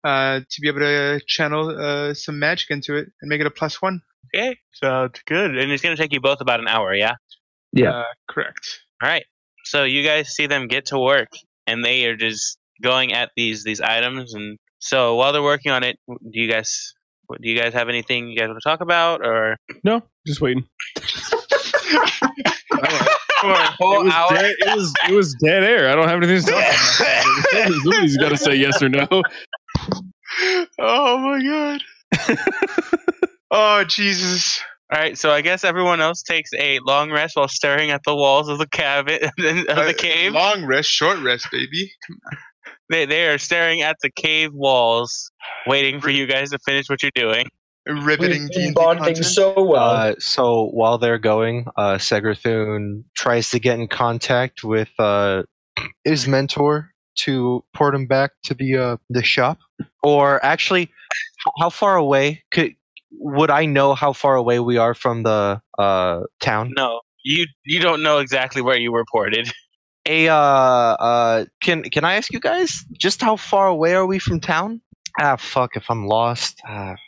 to be able to channel some magic into it and make it a +1. Okay, sounds good. And it's gonna take you both about an hour, yeah? Yeah. Correct. All right. So you guys see them get to work, and they are just going at these items. And so while they're working on it, do you guys have anything you guys want to talk about, or no? Just waiting. For a whole hour. It was dead air. I don't have anything to talk about. Somebody's got to say yes or no. Oh my god. Oh Jesus. All right, so I guess everyone else takes a long rest while staring at the walls of the cabin of the cave. Long rest, short rest, baby. Come on. They are staring at the cave walls, waiting for you guys to finish what you're doing. Riveting D&D bonding content. so well. So while they're going, 𝐴𝚒𝚘𝚅n tries to get in contact with his mentor to port him back to the shop. Or actually, how far away would I know how far away we are from the town? No, you don't know exactly where you were ported. Can I ask you guys just how far away are we from town? Fuck if I'm lost.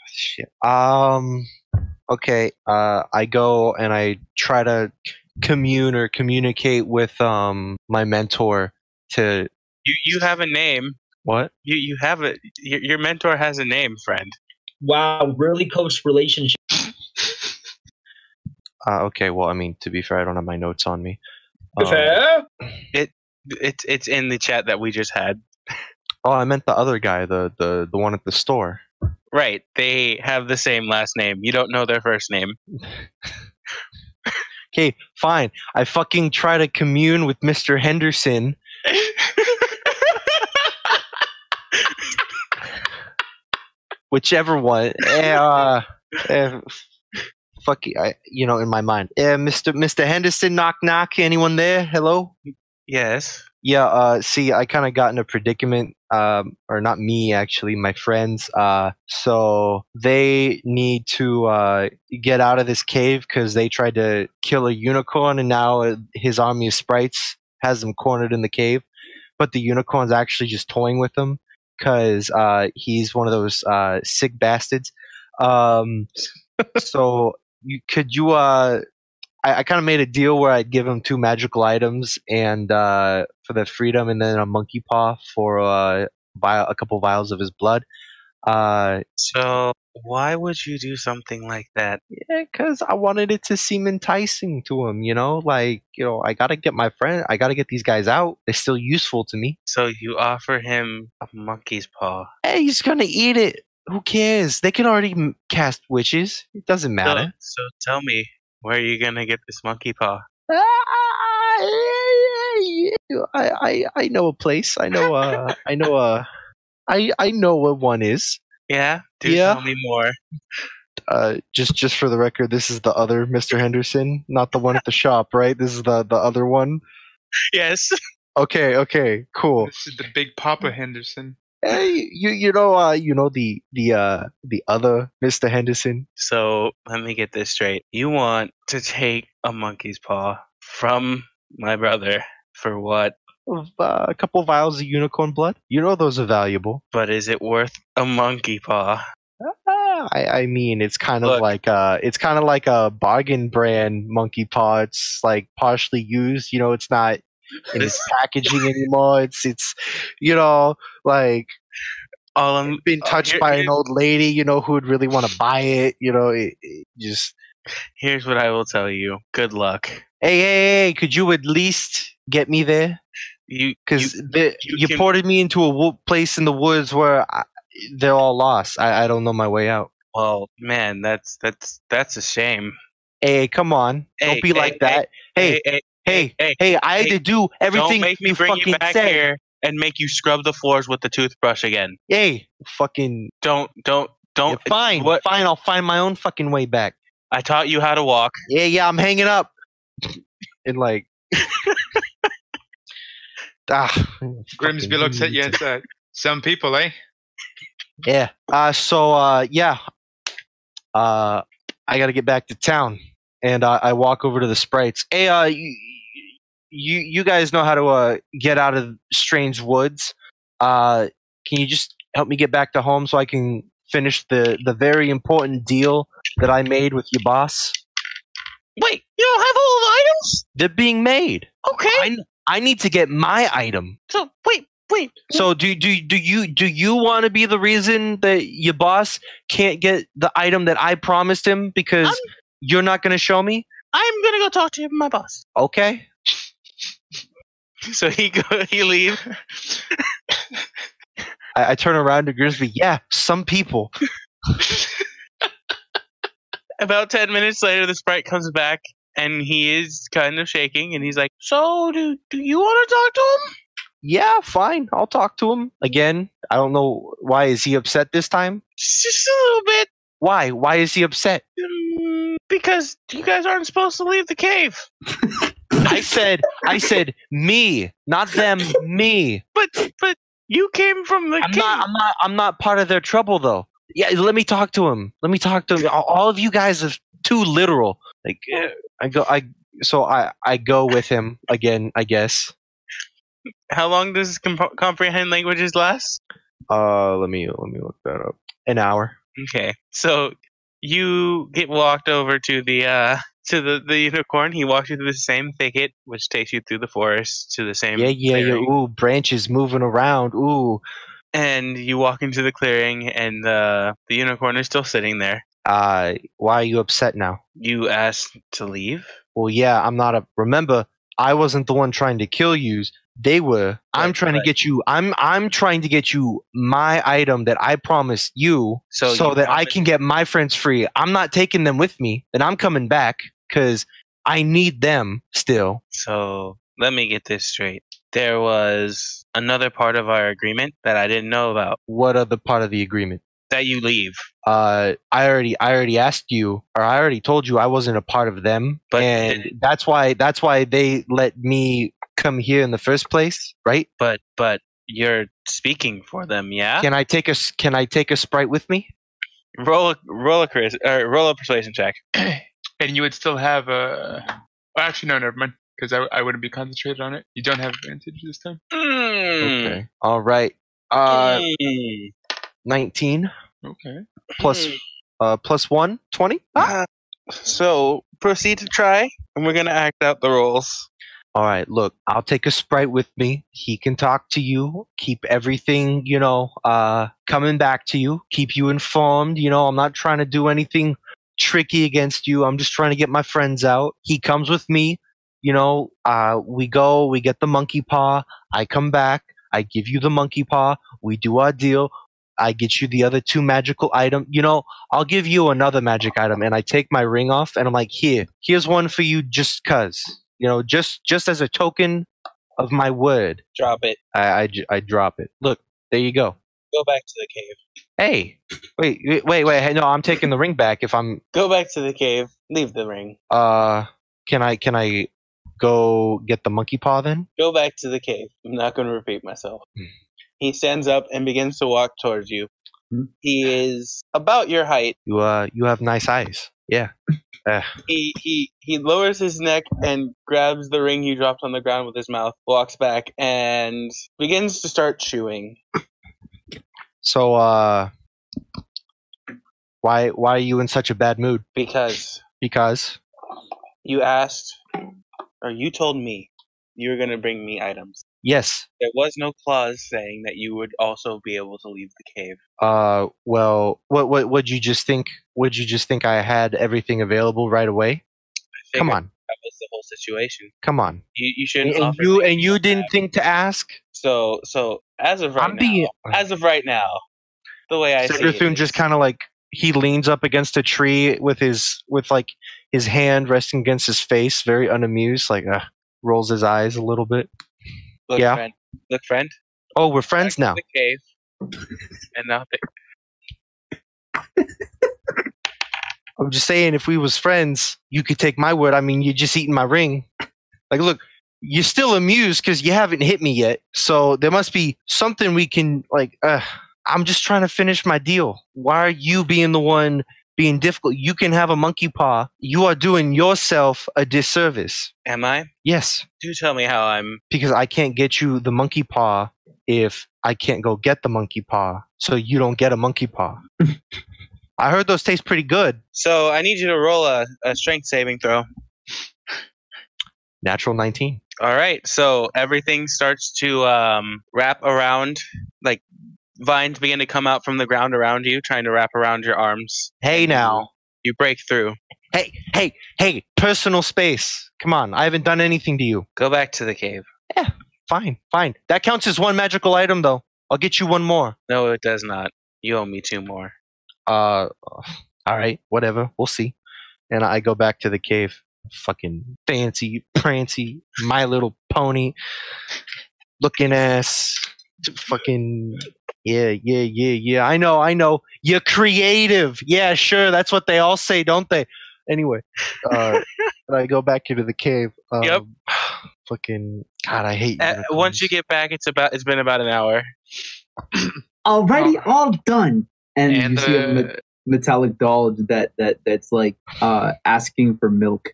Shit. Okay. I go and I try to communicate with my mentor to. You have a name. What? You have it. Your mentor has a name, friend. Wow, really close relationship. Okay. Well, I mean, to be fair, I don't have my notes on me. Fair? It's in the chat that we just had. Oh, I meant the other guy, the one at the store. Right. They have the same last name. You don't know their first name. Okay, fine. I fucking try to commune with Mr. Henderson. Whichever one. in my mind. Yeah, Mr. Henderson, knock knock. Anyone there? Hello. Yes. Yeah. See, I kind of got in a predicament. Or not me, actually, my friends. So they need to get out of this cave because they tried to kill a unicorn, and now his army of sprites has them cornered in the cave. But the unicorn's actually just toying with them because he's one of those sick bastards. So I kind of made a deal where I'd give him 2 magical items and for the freedom, and then a monkey paw for a couple vials of his blood. So why would you do something like that? Yeah, because I wanted it to seem enticing to him. I gotta get my friend. I gotta get these guys out. They're still useful to me. So you offer him a monkey's paw. Hey, he's gonna eat it. Who cares? They can already cast witches. It doesn't matter. So tell me, where are you gonna get this monkey paw? I know a place. I know what one is. Yeah? Yeah. Tell me more. Just for the record, this is the other Mr. Henderson, not the one at the shop, right? This is the other one. Yes. Okay, cool. This is the big Papa Henderson. Hey, you know the other Mr. Henderson. So let me get this straight. You want to take a monkey's paw from my brother for what? A couple vials of unicorn blood. You know those are valuable. But is it worth a monkey paw? I mean, it's kind of like a bargain brand monkey paw. It's like partially used. It's not in its packaging anymore. It's like been touched by an old lady, who would really want to buy it. It just. Here's what I will tell you. Good luck. Hey! Could you at least get me there? Because you ported me into a place in the woods where they're all lost. I don't know my way out. Well, man, that's a shame. Hey, come on! Don't be like that. Hey! I had to do everything. Don't make me bring you back here and make you scrub the floors with the toothbrush again. Hey, fucking! Don't. Yeah, fine. Fine. I'll find my own fucking way back. I taught you how to walk. Yeah. I'm hanging up. And like. Grimsby looks at you and said, "Some people, eh?" Yeah. Yeah. I got to get back to town, and I walk over to the sprites. Hey, you guys know how to get out of strange woods. Can you just help me get back to home so I can finish the very important deal that I made with your boss? Wait, you don't have all the items? They're being made. Okay. I need to get my item. So wait. So do you want to be the reason that your boss can't get the item that I promised him because you're not going to show me? I'm gonna go talk to my boss. Okay. So he leaves. I turn around to Grimsby. Yeah, some people. About 10 minutes later, the sprite comes back, and he is kind of shaking, and he's like, "So, do you want to talk to him?" Yeah, fine. I'll talk to him again. I don't know why is he upset this time. Just a little bit. Why? Why is he upset? Because you guys aren't supposed to leave the cave. I said me, not them. Me. But you came from the cave. I'm not part of their trouble though. Yeah, let me talk to him. All of you guys are too literal. Like I go with him again, I guess. How long does comprehend languages last? Let me look that up. An hour. Okay. So you get walked over to the unicorn. He walks you through the same thicket, which takes you through the forest to the same clearing. Ooh, branches moving around. Ooh. And you walk into the clearing, and the unicorn is still sitting there. Why are you upset now? You asked to leave? Well, yeah, I'm not remember, I wasn't the one trying to kill you. They were. I'm trying to get you. I'm trying to get you my item that I promised you, so that I can get my friends free. I'm not taking them with me, and I'm coming back because I need them still. So let me get this straight. There was another part of our agreement that I didn't know about. What other part of the agreement? that you leave. I already asked you, or I already told you I wasn't a part of them, But and that's why they let me come here in the first place, right? But you're speaking for them, yeah? Can I take a sprite with me? Roll a persuasion check. And you would still have a. Well, actually, no, never mind. Because I wouldn't be concentrated on it. You don't have advantage this time. Okay. All right. 19. Okay. Plus 1, 20. So proceed to try, and we're gonna act out the rolls. All right. Look, I'll take a sprite with me. He can talk to you. Keep everything, coming back to you. Keep you informed. I'm not trying to do anything tricky against you. I'm just trying to get my friends out. He comes with me. We go. We get the monkey paw. I come back. I give you the monkey paw. We do our deal. I get you the other 2 magical items. I'll give you another magic item, and I take my ring off, and I'm like, here's one for you, just cause. Just as a token of my word. Drop it. I drop it. Look, there you go. Go back to the cave. Hey, wait. Hey, no, I'm taking the ring back. If I'm Go back to the cave. Leave the ring. can I go get the monkey paw then? Go back to the cave. I'm not going to repeat myself. He stands up and begins to walk towards you. He is about your height. You have nice eyes. Yeah. He lowers his neck and grabs the ring you dropped on the ground with his mouth, walks back, and begins to start chewing. So, why are you in such a bad mood? Because you asked, or you told me you were going to bring me items. Yes. There was no clause saying that you would also be able to leave the cave. Well, would you just think? Would you just think I had everything available right away? Come on. That was the whole situation. Come on. You shouldn't. And you didn't think to ask. So as of right now, the way I see it, 𝐶𝑒𝑟𝑒a𝐴 just kind of like he leans up against a tree with his hand resting against his face, very unamused, like rolls his eyes a little bit. Look, yeah. Friend. Oh, we're friends now. The cave. And now I'm just saying, if we was friends, you could take my word. I mean, you're just eating my ring. Like, look, you're still amused because you haven't hit me yet. So there must be something we can, I'm just trying to finish my deal. Why are you being the one being difficult? You can have a monkey paw. You are doing yourself a disservice. Am I? Yes. Do tell me how I'm... Because I can't get you the monkey paw if I can't go get the monkey paw. So you don't get a monkey paw. I heard those taste pretty good. So I need you to roll a strength saving throw. Natural 19. All right. So everything starts to wrap around, like vines begin to come out from the ground around you, trying to wrap around your arms. Hey, now. You break through. Hey, personal space. Come on, I haven't done anything to you. Go back to the cave. Yeah, fine. That counts as 1 magical item, though. I'll get you 1 more. No, it does not. You owe me 2 more. All right, whatever. We'll see. And I go back to the cave. Fucking fancy, prancy, My Little Pony looking ass. Fucking... Yeah. I know. You're creative. Yeah, sure. That's what they all say, don't they? Anyway, I go back into the cave. Yep. Fucking God, I hate you. Once you get back, it's been about an hour. Already all done. And you see a metallic doll that's like asking for milk.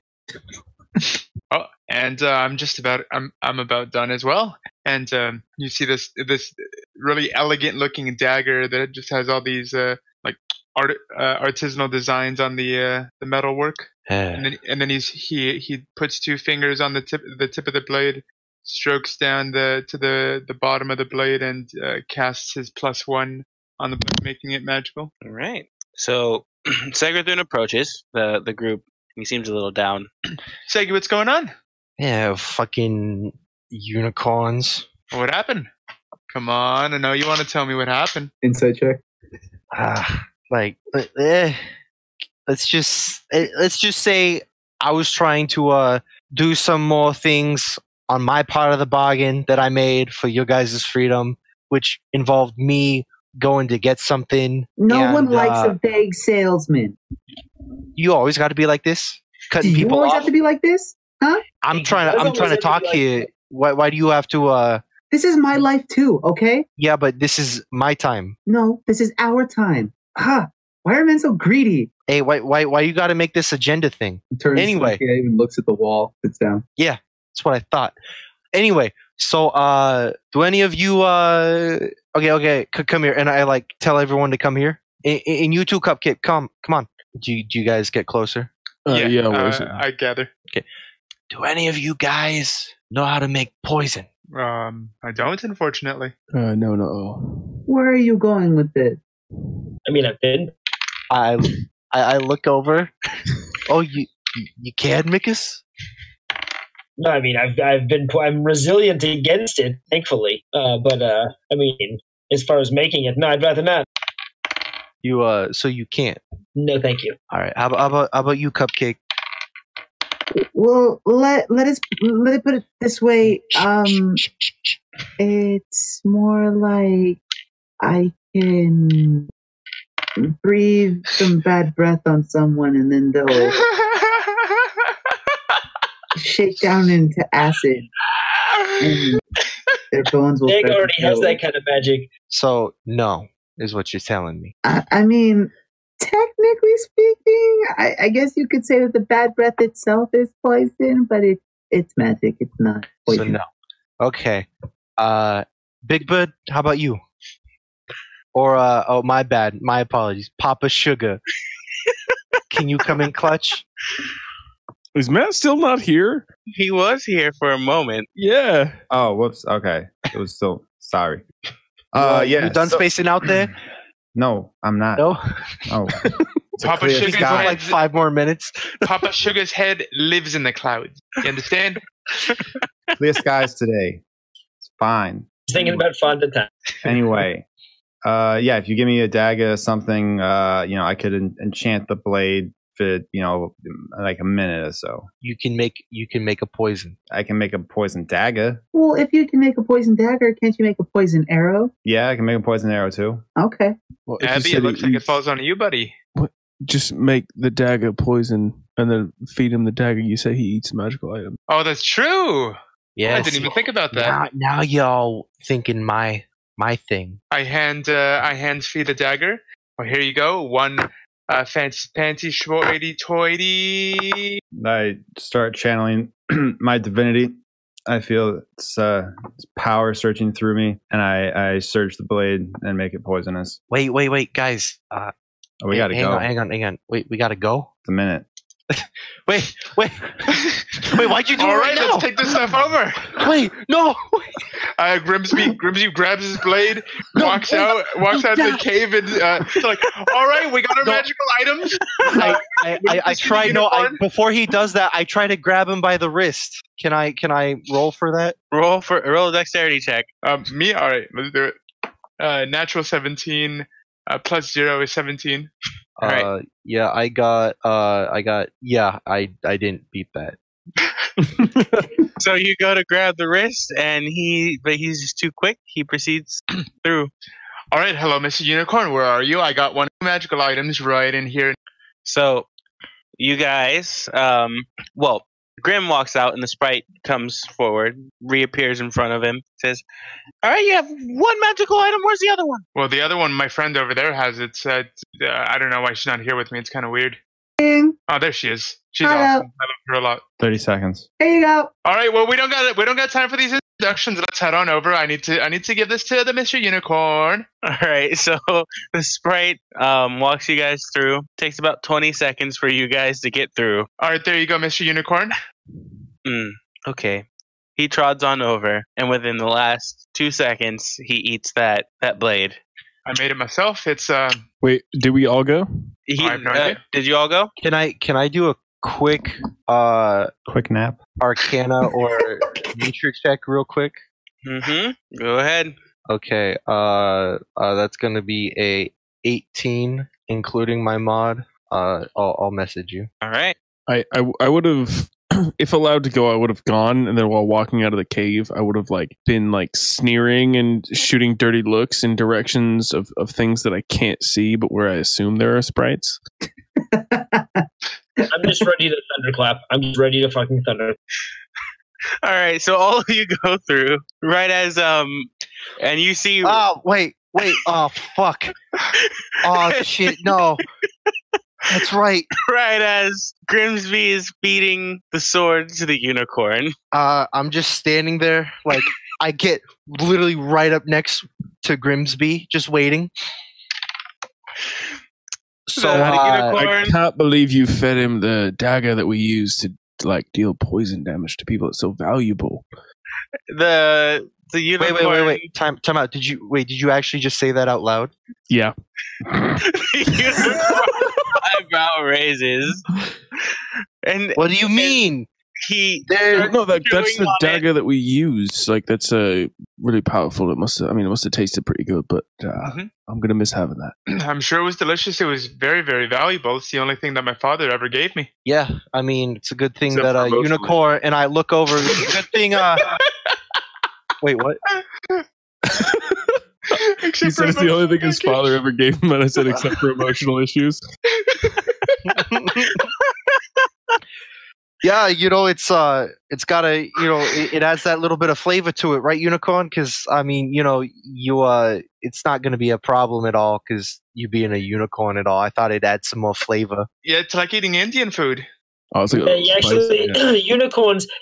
Oh, and I'm about done as well. And you see this really elegant looking dagger that just has all these artisanal designs on the metal work. And then he puts 2 fingers on the tip of the blade, strokes down to the bottom of the blade, and casts his +1 on the blade, making it magical. All right. So 𝐶𝑒𝑟𝑒a𝑐 approaches the group. He seems a little down. 𝐶𝑒𝑟𝑒a𝑐, what's going on? Yeah, fucking unicorns. What happened? Come on, I know you want to tell me what happened. Insight check. Let's just say I was trying to do some more things on my part of the bargain that I made for your guys' freedom, which involved me going to get something. No one likes a vague salesman. You always got to be like this, cutting Do you people always off. have to be like this? Huh? I'm trying to talk here. Why do you have to? This is my life too, okay? Yeah, but this is my time. No, this is our time. Why are men so greedy? Hey, why you got to make this agenda thing? Anyway, even looks at the wall, sits down. Yeah, that's what I thought. Anyway, so do any of you okay, come here, and I like tell everyone to come here. And you too, Cupcake, come on. Do you guys get closer? I gather. Okay. Do any of you guys know how to make poison? I don't, unfortunately. No. Where are you going with this? I mean, I've been. I look over. Oh, you can, Mikus? No, I mean, I'm resilient against it, thankfully. But I mean, as far as making it, no, I'd rather not. So you can't? No, thank you. All right. How about you, Cupcake? Well, let it put it this way. It's more like I can breathe some bad breath on someone, and then they'll shake down into acid, and their bones will. Meg already has that kind of magic. So no, is what you're telling me. I mean, technically speaking, I guess you could say that the bad breath itself is poison, but it's magic. It's not poison. So no. Okay. Big Bud, how about you? Or oh, my bad. My apologies. Papa Sugar. Can you come in clutch? Is Matt still not here? He was here for a moment. Yeah. Oh, whoops. Okay. It was still sorry. You done spacing out there? No, I'm not. No. Oh. Papa Sugar's got like 5 more minutes. Papa Sugar's head lives in the clouds. You understand? Clear skies today. It's fine. Just thinking about fun time. Anyway, if you give me a dagger or something, I could enchant the blade for like a minute or so. You can make a poison. I can make a poison dagger. Well, if you can make a poison dagger, can't you make a poison arrow? Yeah, I can make a poison arrow too. Okay. Well, Abby, it looks like it falls on you, buddy. Just make the dagger poison and then feed him the dagger. You say he eats magical items. Oh, that's true. Yeah, I didn't even think about that. Now y'all thinking my thing. I hand feed the dagger. Oh, here you go. One fancy panty schwoity toity. I start channeling my divinity. I feel its power searching through me, and I surge the blade and make it poisonous. Wait, guys. We gotta go. Hang on. Wait, we gotta go? It's a minute. Wait. Why'd you do All it right, now? let's take this stuff over. Wait, no. Grimsby grabs his blade, walks out of the cave, and like, all right, we got our magical items. I try. Before he does that, I try to grab him by the wrist. Can I roll for that? Roll a dexterity check. Me? All right, let's do it. Natural 17 plus 0 is 17. All right. Yeah, I didn't beat that. So you go to grab the wrist, and he's just too quick. He proceeds through. All right, hello, Mr. Unicorn. Where are you? I got one of the magical items right in here. So you guys, Grim walks out, and the sprite comes forward, reappears in front of him, says, "All right, you have one magical item. Where's the other one?" Well, the other one, my friend over there has it. I don't know why she's not here with me. It's kind of weird. Oh, there she is. She's awesome. I love her a lot. 30 seconds. Here you go. All right. Well, we don't got time for these introductions. Let's head on over. I need to give this to the Mr. Unicorn. All right. So the sprite walks you guys through. Takes about 20 seconds for you guys to get through. All right. There you go, Mr. Unicorn. Okay. He trods on over, and within the last 2 seconds, he eats that blade. I made it myself. It's Wait, did we all go? I have no idea. Did you all go? Can I do a quick nap, Arcana or Nature check real quick? Go ahead. Okay. That's gonna be a 18, including my mod. I'll message you. All right. I would have if allowed to go, I would have gone, and then while walking out of the cave, I would have been sneering and shooting dirty looks in directions of things that I can't see, but where I assume there are sprites. I'm just ready to thunderclap. I'm just ready to fucking thunder. All right, so all of you go through right as and you see. Oh wait! Oh fuck! Oh shit! No, that's right. Right as Grimsby is feeding the sword to the unicorn. I'm just standing there, I get literally right up next to Grimsby, just waiting. So I can't believe you fed him the dagger that we use to deal poison damage to people. It's so valuable. The unicorn. Wait. Time out. Did you actually just say that out loud? Yeah. The unicorn eyebrow raises. And what do you mean? That's the dagger that we use. That's really powerful. It must have tasted pretty good, but I'm gonna miss having that. I'm sure it was delicious. It was very, very valuable. It's the only thing that my father ever gave me. Yeah, it's a good thing that a unicorn and I look over. It's a good thing. Wait, what? He says the only thing his father ever gave him, and I said except for emotional issues. Yeah, it's got it adds that little bit of flavor to it, right, Unicorn? Because it's not going to be a problem at all because you being a unicorn at all. I thought it'd add some more flavor. Yeah, it's like eating Indian food. Oh,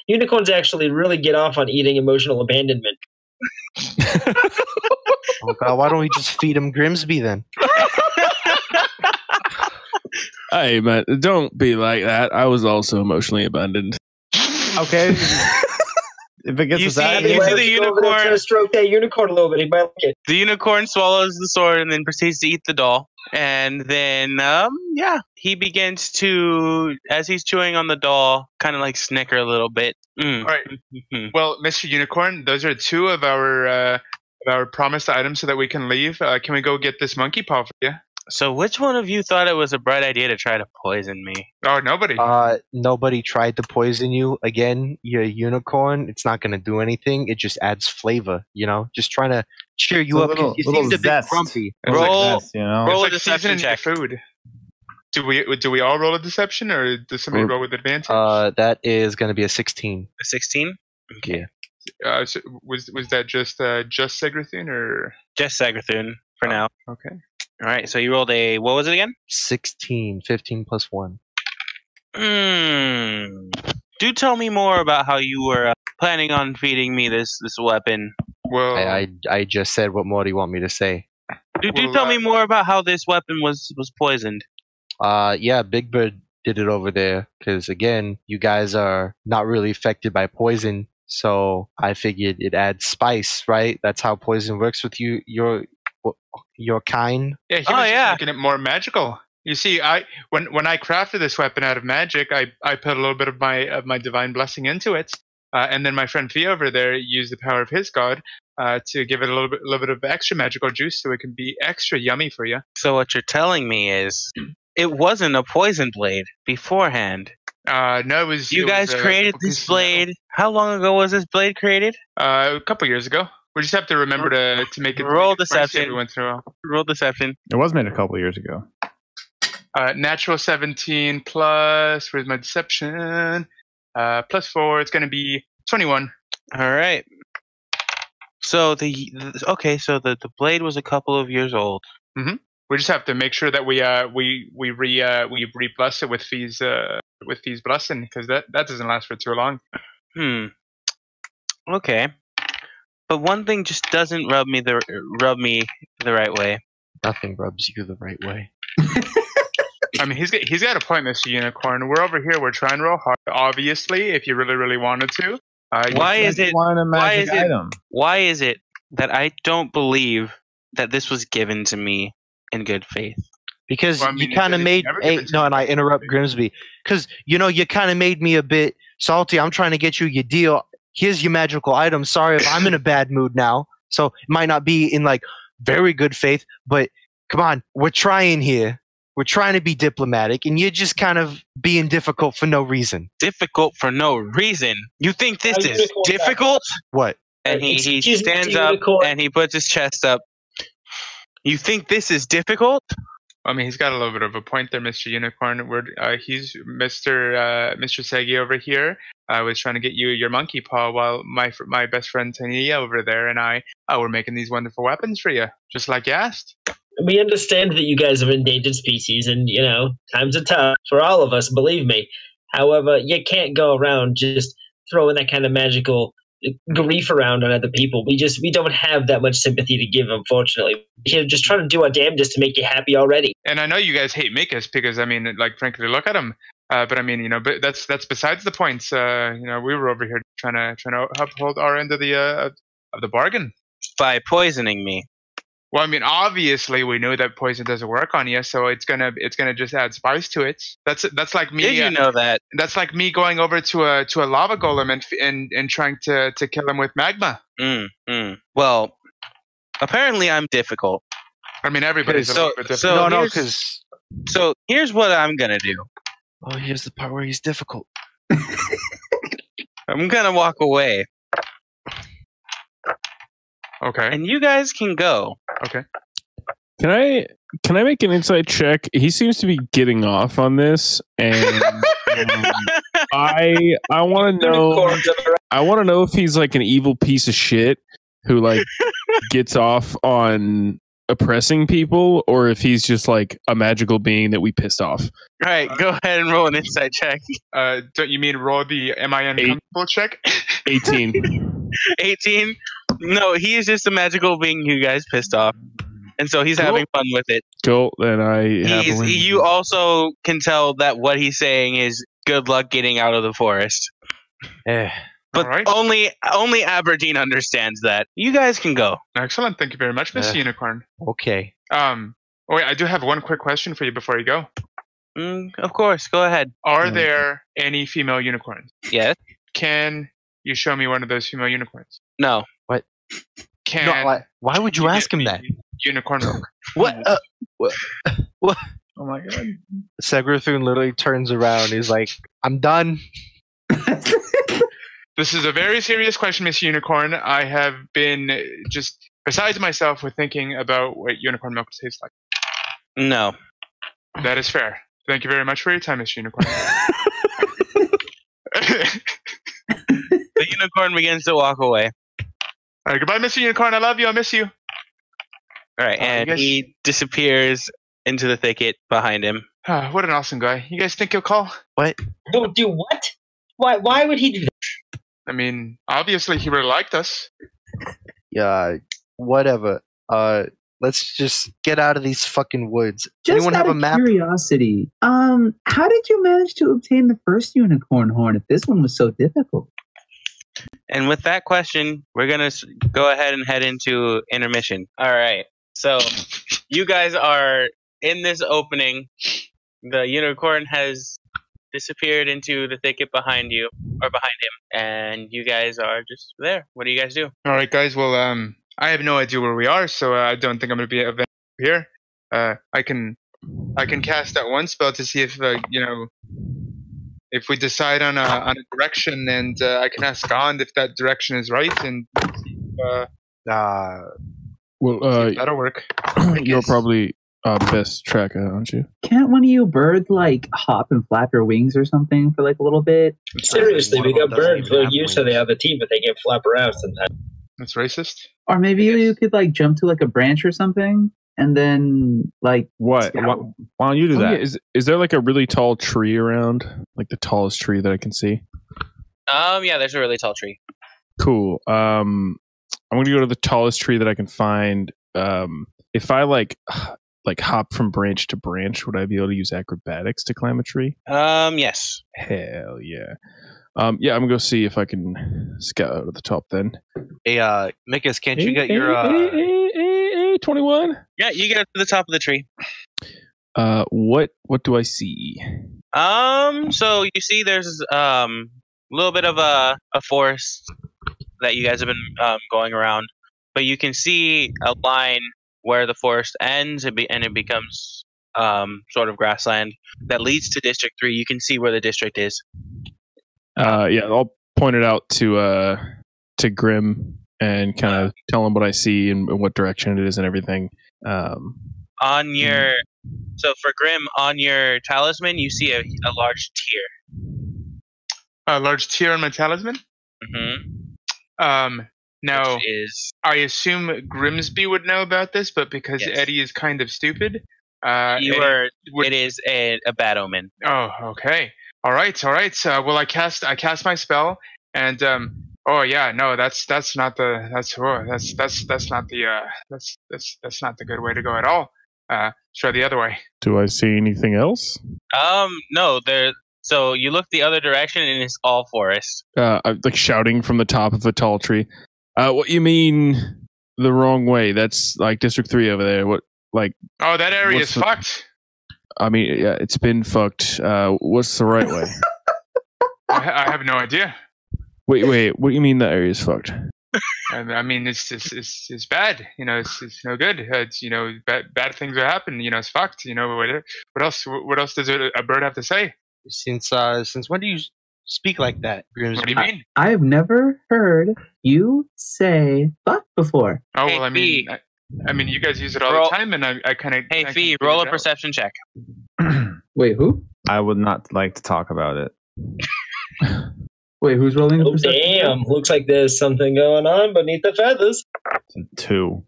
unicorns actually really get off on eating emotional abandonment. Oh God, why don't we just feed him Grimsby then? Hey man, don't be like that. I was also emotionally abandoned. Okay. If it gets you us see, out, you see the unicorn stroke that unicorn a little bit. He might like it. The unicorn swallows the sword and then proceeds to eat the doll. And then, he begins to, as he's chewing on the doll, kind of snicker a little bit. All right. Well, Mr. Unicorn, those are two of our promised items so that we can leave. Can we go get this monkey paw for you? So which one of you thought it was a bright idea to try to poison me? Oh, nobody. Nobody tried to poison you. Again, you're a unicorn. It's not going to do anything. It just adds flavor, just trying to cheer you up. You seem a bit grumpy. Roll Roll a deception check. Food. Do we all roll a deception, or does somebody roll with advantage? That is going to be a 16. A 16? Okay. So was that just Segrathun or just Segrathun for now? Okay. All right, so you rolled a, what was it again? 16, 15 plus 1. Do tell me more about how you were planning on feeding me this weapon. Well, I just said, what more do you want me to say? Do tell me more about how this weapon was poisoned. Yeah, Big Bird did it over there, because again, you guys are not really affected by poison, so I figured it adds spice, right? That's how poison works with you, your kind. Yeah, he was just making it more magical. You see, when I crafted this weapon out of magic, I put a little bit of my divine blessing into it, and then my friend Fee over there used the power of his god to give it a little bit of extra magical juice, so it can be extra yummy for you. So what you're telling me is, it wasn't a poison blade beforehand. No, it was. You guys created this blade. How long ago was this blade created? A couple years ago. We just have to remember to make it. Roll deception. Roll deception. It was made a couple years ago. Natural 17 plus. Where's my deception? Plus 4. It's going to be 21. All right. So the blade was a couple of years old. Mm-hmm. We just have to make sure that we re-bless it with Fee's blessing, because that doesn't last for too long. Okay. But one thing just doesn't rub me the right way. Nothing rubs you the right way. I mean, he's got a point, Mr. Unicorn. We're over here. We're trying real hard. Obviously, if you really, really wanted to. Why is it that I don't believe that this was given to me in good faith? Because you kind of made and I interrupt Grimsby. Because you kind of made me a bit salty. I'm trying to get you your deal. Here's your magical item. Sorry if I'm in a bad mood now. So it might not be in very good faith, but come on, we're trying here. We're trying to be diplomatic, and you're just kind of being difficult for no reason. Difficult for no reason. You think this is difficult? What? And he stands up and he puts his chest up. You think this is difficult? I mean, he's got a little bit of a point there, Mr. Unicorn. He's Mr. Segi over here. I was trying to get you your monkey paw while my best friend Tania over there and I were making these wonderful weapons for you, just like you asked. We understand that you guys are endangered species, and times are tough for all of us. Believe me. However, you can't go around just throwing that kind of magical grief around on other people. We don't have that much sympathy to give, unfortunately. We're just trying to do our damnedest to make you happy already. And I know you guys hate Mikas because, I mean, like, frankly, look at him. But I mean, but that's besides the points. We were over here trying to uphold our end of the bargain by poisoning me. Well, I mean, obviously we know that poison doesn't work on you, so it's gonna just add spice to it. That's like me. Did you know that? That's like me going over to a lava golem and trying to kill him with magma. Well, apparently I'm difficult. I mean, everybody's a little bit difficult. So here's what I'm gonna do. Oh, here's the part where he's difficult. I'm gonna walk away. Okay. And you guys can go. Okay. Can I make an insight check? He seems to be getting off on this, and I want to know. I want to know if he's like an evil piece of shit who like gets off on oppressing people, or if he's just like a magical being that we pissed off. All right, go ahead and roll an insight check. Don't you mean roll the uncomfortable check? 18. 18? No, he is just a magical being you guys pissed off. And so he's having fun with it. Cool, then you also can tell that what he's saying is good luck getting out of the forest. But right. only Aberdeen understands that. You guys can go. Excellent. Thank you very much, Mr. Unicorn. Okay. Wait, I do have one quick question for you before you go. Of course, go ahead. Are there any female unicorns? Yes. Can you show me one of those female unicorns? No. What? Why would you ask him that? Unicorn milk. What? What? Oh my god. 𝐷𝚘 literally turns around. He's like, I'm done. This is a very serious question, Miss Unicorn. I have been just besides myself with thinking about what unicorn milk tastes like. No. That is fair. Thank you very much for your time, Miss Unicorn. The unicorn begins to walk away. All right, goodbye, Mr. Unicorn. I love you. I miss you. All right, and he disappears into the thicket behind him. What an awesome guy. You guys think he'll call? What? Don't do what? Why would he do that? I mean, obviously he really liked us. Yeah, whatever. Let's just get out of these fucking woods. Just Anyone have a map? Curiosity. How did you manage to obtain the first unicorn horn if this one was so difficult? And with that question, we're going to go ahead and head into intermission. All right. So you guys are in this opening. The unicorn has disappeared into the thicket behind you, or behind him, and you guys are just there. What do you guys do? All right, guys. Well, I have no idea where we are, so I don't think I'm going to be here. I can cast that one spell to see if if we decide on a direction, and I can ask Gond if that direction is right, and see if that'll work. You're probably best tracker, aren't you? Can't one of you birds like hop and flap your wings or something for like a little bit? Seriously, we got birds who are used to the other team, but they can flap around sometimes. That's racist. Or maybe you could like jump to like a branch or something, and then like what? Why don't you do that? Yeah. Is there like a really tall tree around? Like the tallest tree that I can see? Yeah, there's a really tall tree. Cool. I'm gonna go to the tallest tree that I can find. If I like hop from branch to branch, would I be able to use acrobatics to climb a tree? Yes. Hell yeah. Yeah, I'm gonna go see if I can scout out at the top then. Hey, Mikas, can't you get your 21? Yeah, you get up to the top of the tree. What do I see? So you see there's a little bit of a forest that you guys have been going around, but you can see a line where the forest ends and it becomes sort of grassland that leads to District 3. You can see where the district is. Yeah, I'll point it out to Grim and kind of tell him what I see and what direction it is and everything. On your So for Grim, on your talisman, you see a large tear. A large tear on my talisman? Mm-hmm. Now, I assume Grimsby would know about this, but because Eddie is kind of stupid, it is a bad omen. Oh, okay. All right. Well, I cast my spell, and that's not the good way to go at all. Try the other way. Do I see anything else? No. So you look the other direction, and it's all forest. I'm like shouting from the top of a tall tree. What you mean the wrong way? That's like District 3 over there. What, like? Oh, that area is fucked. I mean, yeah, it's been fucked. What's the right way? I have no idea. Wait. What do you mean that area is fucked? I mean, it's bad. It's no good. Bad things will happen. It's fucked. What else? What else does a bird have to say? Since when do you speak like that? What do you mean? I have never heard you say fuck before. Oh, well, I mean, you guys use it all the time, and I kind of... Hey, Fee, roll a perception check. Wait, who? I would not like to talk about it. Wait, who's rolling the perception? Damn, looks like there's something going on beneath the feathers. 2.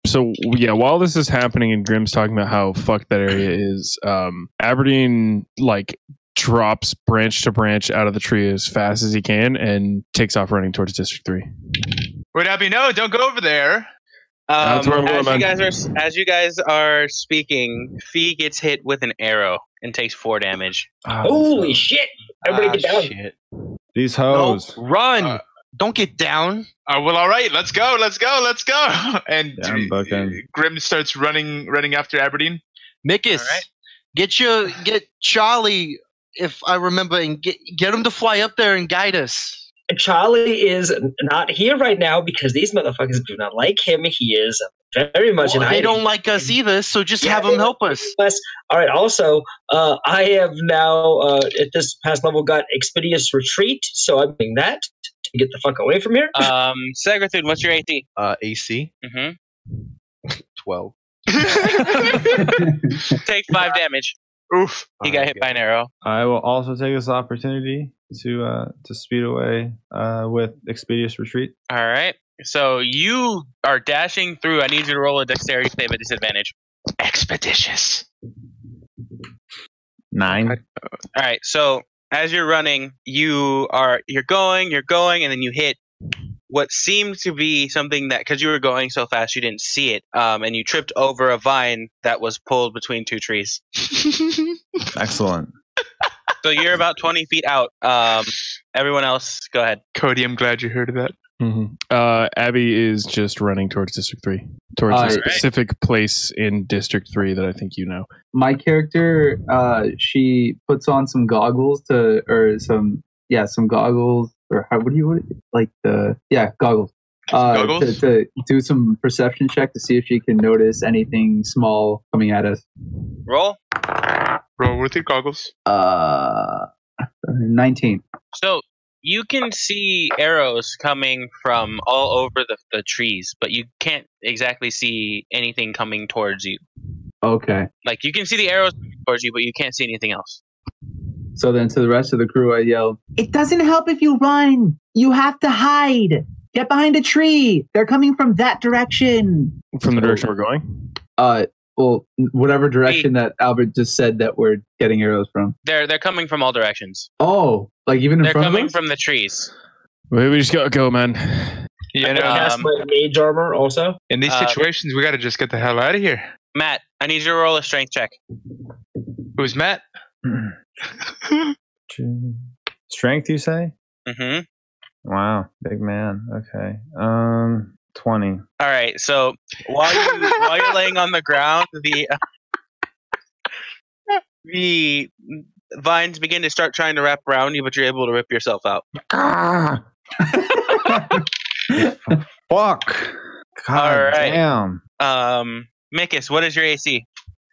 So yeah, while this is happening and Grim's talking about how fucked that area is, Aberdeen like drops branch to branch out of the tree as fast as he can and takes off running towards District 3. Wait, Abby, no, don't go over there. That's where I'm going, as you guys are speaking, Fee gets hit with an arrow and takes 4 damage. Holy shit! Everybody get down. Shit. These hoes. No, run! Don't get down. Well, all right, let's go. And Grim starts running after Aberdeen. Mikus, get Charlie, if I remember, and get him to fly up there and guide us. Charlie is not here right now because these motherfuckers do not like him. He is very much an They don't like us either, so just have him help us. All right, also, I have now, at this past level, got Expeditious Retreat, so I'm doing that to get the fuck away from here. Sagrathun, what's your AC? AC? Mm-hmm. 12. Take 5 damage. Oof. He got hit by an arrow. I will also take this opportunity to speed away with Expeditious Retreat. All right. So you are dashing through. I need you to roll a dexterity save at disadvantage. Expeditious. 9. All right. So as you're running, you're going, and then you hit what seemed to be something that, because you were going so fast, you didn't see it, and you tripped over a vine that was pulled between 2 trees. Excellent. So you're about 20 feet out. Everyone else, go ahead. Cody, I'm glad you heard of that. Mm-hmm. Abby is just running towards District 3, towards a specific place in District 3 that I think you know. My character, she puts on some goggles some goggles, or goggles. Goggles? To do some perception check to see if she can notice anything small coming at us. Roll with your goggles. 19. So you can see arrows coming from all over the trees, but you can't exactly see anything coming towards you. Okay. Like, you can see the arrows towards you, but you can't see anything else. So then to the rest of the crew, I yell, It doesn't help if you run. You have to hide. Get behind a tree. They're coming from that direction. From the direction we're going? Well, whatever direction that Albert just said that we're getting arrows from. They're coming from all directions. Oh, like even in front of us? They're coming from the trees. We just gotta go, man. I cast my mage armor also. In these situations, we gotta just get the hell out of here. Matt, I need you to roll a strength check. Who's Matt? Strength, you say? Mm-hmm. Wow, big man. Okay. 20. All right. So while you're laying on the ground, the vines begin to start trying to wrap around you, but you're able to rip yourself out. Fuck. God right. damn. Mikus, what is your AC?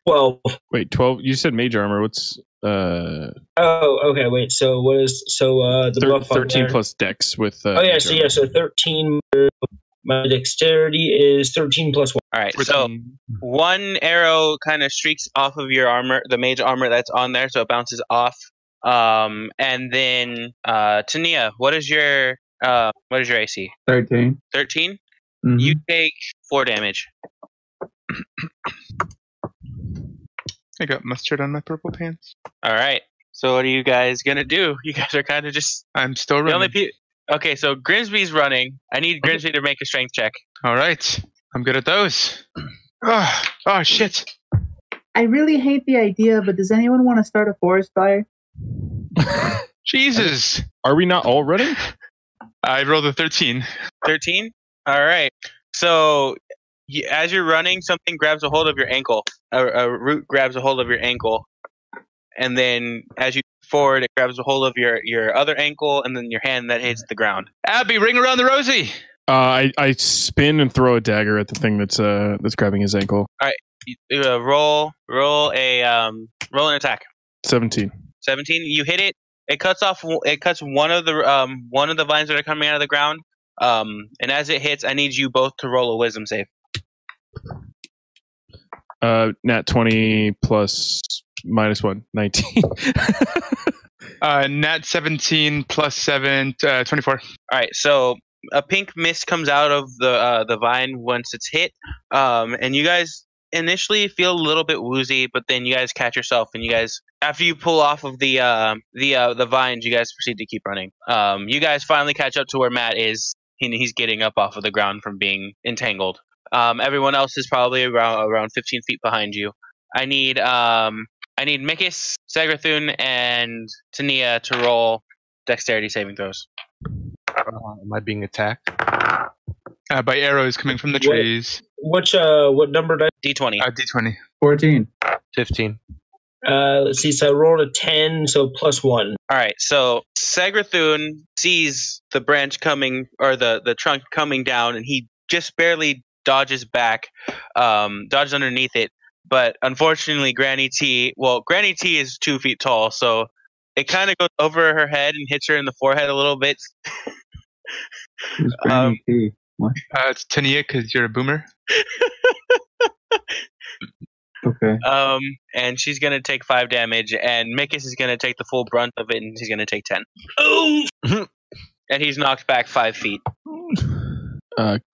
12. Wait, 12. You said mage armor. What's Oh, okay. Wait. So what is the buff on 13 there? plus dex with Oh yeah. mage So armor. 13. My dexterity is 13 plus 1. All right. So one arrow kind of streaks off of your armor, the mage armor that's on there, so it bounces off. And then Tania, what is your AC? 13. 13. Mhm. You take 4 damage. I got mustard on my purple pants. All right. So what are you guys gonna do? You guys are kind of just I'm still the running. only Okay, so Grimsby's running. I need Grimsby to make a strength check. All right, I'm good at those. Oh shit! I really hate the idea, but does anyone want to start a forest fire? Jesus! Are we not all running? I rolled a 13. 13. All right. So as you're running, something grabs a hold of your ankle. A root grabs a hold of your ankle, and then as you move forward, it grabs a hold of your other ankle, and then your hand that hits the ground. Abby, ring around the rosy. I spin and throw a dagger at the thing that's grabbing his ankle. All right. Roll an attack. 17. 17. You hit it. It cuts one of the vines that are coming out of the ground. And as it hits, I need you both to roll a wisdom save. Nat 20 plus -1, 19. Nat 17 plus 7, 24. All right, so a pink mist comes out of the vine once it's hit, and you guys initially feel a little bit woozy, but then you guys catch yourself, and you guys, after you pull off of the vines, you guys proceed to keep running. You guys finally catch up to where Matt is. He's getting up off of the ground from being entangled. Everyone else is probably around 15 feet behind you. I need Mikus, 𝐚𝐴𝐵𝐵, and Tania to roll dexterity saving throws. Am I being attacked? By arrows coming from the trees. What number did D20. D20. 14. 15. let's see, so I rolled a 10, so plus 1. All right, so 𝐚𝐴𝐵𝐵 sees the branch coming, or the trunk coming down, and he just barely dodges back, dodges underneath it. But unfortunately, Granny T is 2 feet tall, so it kind of goes over her head and hits her in the forehead a little bit. Who's Granny T? What? It's Tania, because you're a boomer. Okay. And she's gonna take 5 damage, and Mikus is gonna take the full brunt of it, and he's gonna take 10. Oh! And he's knocked back 5 feet.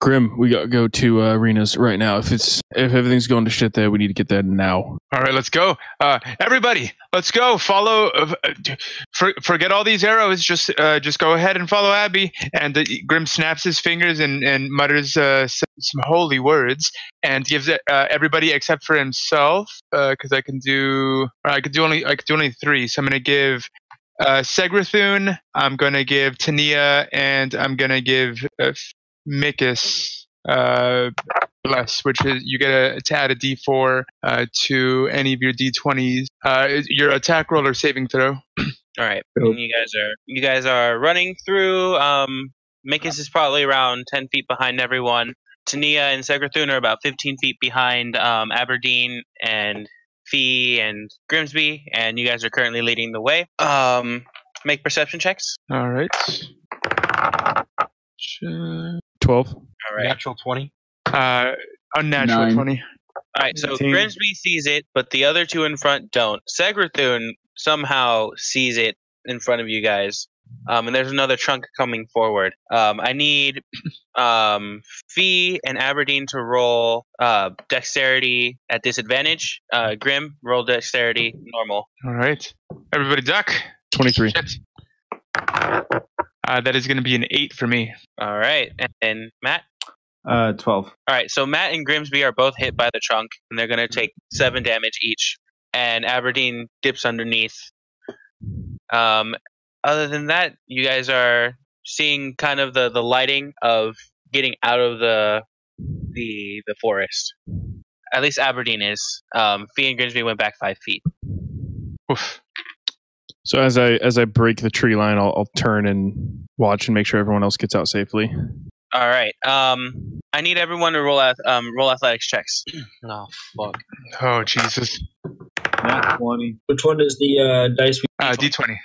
Grim, we gotta go to arenas right now. If everything's going to shit there, we need to get there now. All right, let's go. Everybody, let's go. Follow. Forget all these arrows. Just go ahead and follow Abby. And Grim snaps his fingers and mutters some holy words and gives everybody except for himself, because I could do only 3. So I'm gonna give 𝐚𝐴𝐵𝐵, I'm gonna give Tania, and I'm gonna give Mikus bless, which is you get to add a D4 to any of your D20s. Your attack roll or saving throw. All right, and you guys are running through. Mikus is probably around 10 feet behind everyone. Tania and 𝐚𝐴𝐵𝐵 are about 15 feet behind Aberdeen and Fee and Grimsby, and you guys are currently leading the way. Make perception checks. All right. 12. All right. Natural 20. Unnatural 9. 20. All right, so 18. Grimsby sees it, but the other two in front don't. 𝐚𝐴𝐵𝐵 somehow sees it in front of you guys, and there's another trunk coming forward. I need Fee and Aberdeen to roll dexterity at disadvantage. Grim, roll dexterity normal. All right. Everybody duck. 23. Shit. That is going to be an 8 for me. All right, and then Matt. 12. All right, so Matt and Grimsby are both hit by the trunk, and they're going to take 7 damage each. And Aberdeen dips underneath. Other than that, you guys are seeing kind of the lighting of getting out of the forest. At least Aberdeen is. Fee and Grimsby went back 5 feet. Oof. So as I break the tree line, I'll turn and watch and make sure everyone else gets out safely. All right. I need everyone to roll athletics checks. Oh fuck. Oh Jesus. Nat 20. Which one is the dice? D20.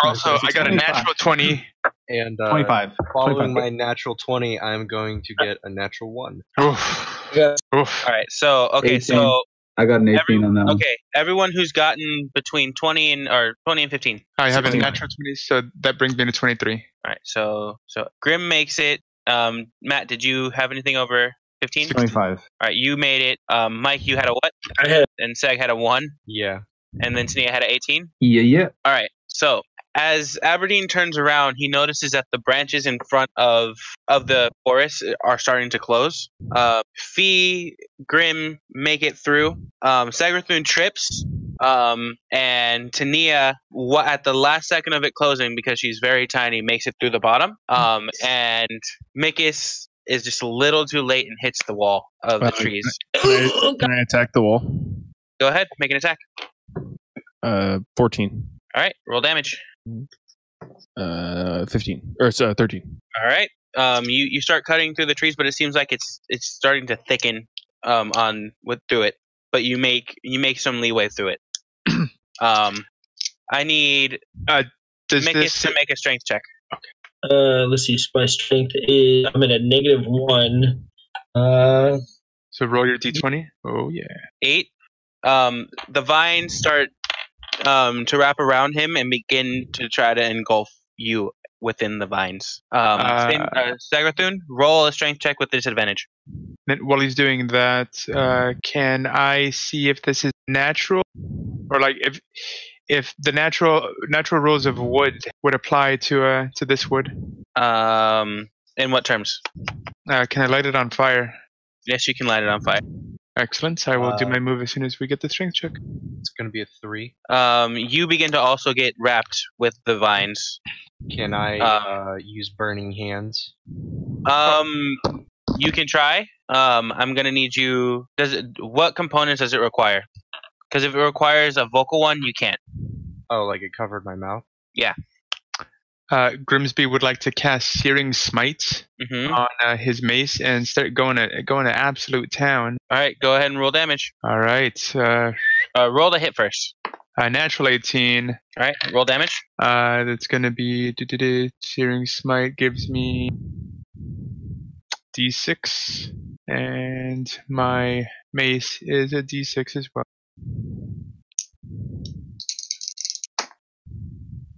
Also, I got a 25. natural 20. And 25. following 25. my natural 20, I'm going to get a natural 1. Oof. Yeah. Oof. All right. So 18. so I got an 18 on that one. okay, everyone who's gotten between 20 and 15. I have a 16. natural 20, so that brings me to 23. All right. So Grim makes it. Matt, did you have anything over 15? 25. All right, you made it. Mike, you had a what? I had And Seg had a 1, Yeah. and then Tania had an 18. Yeah. All right. So as Aberdeen turns around, he notices that the branches in front of the forest are starting to close. Fee, Grim make it through. Sagrathun trips. And Tania, at the last second of it closing, because she's very tiny, makes it through the bottom. And Mikis is just a little too late and hits the wall of the trees. Can I attack the wall? Go ahead, make an attack. 14. All right, roll damage. 15. Or 13. All right. You start cutting through the trees, but it seems like it's starting to thicken through it. But you make some leeway through it. I need Mikis to make a strength check. let's see. My strength is I'm at a -1. So roll your d20. Oh yeah. 8. The vines start to wrap around him and begin to try to engulf you within the vines. Sagrathun, roll a strength check with disadvantage. Then while he's doing that, can I see if this is natural, or like if the natural rules of wood would apply to this wood? In what terms? Can I light it on fire? Yes, you can light it on fire. Excellent. I will do my move as soon as we get the strength check. It's going to be a 3. You begin to also get wrapped with the vines. Can I use burning hands? You can try. I'm gonna need you. What components does it require? Because if it requires a vocal one, you can't. Oh, like it covered my mouth? Yeah. Grimsby would like to cast Searing Smite on his mace and start going to absolute town. All right, go ahead and roll damage. All right. Roll the hit first. Natural 18. All right, roll damage. That's going to be Searing Smite gives me D6, and my mace is a D6 as well.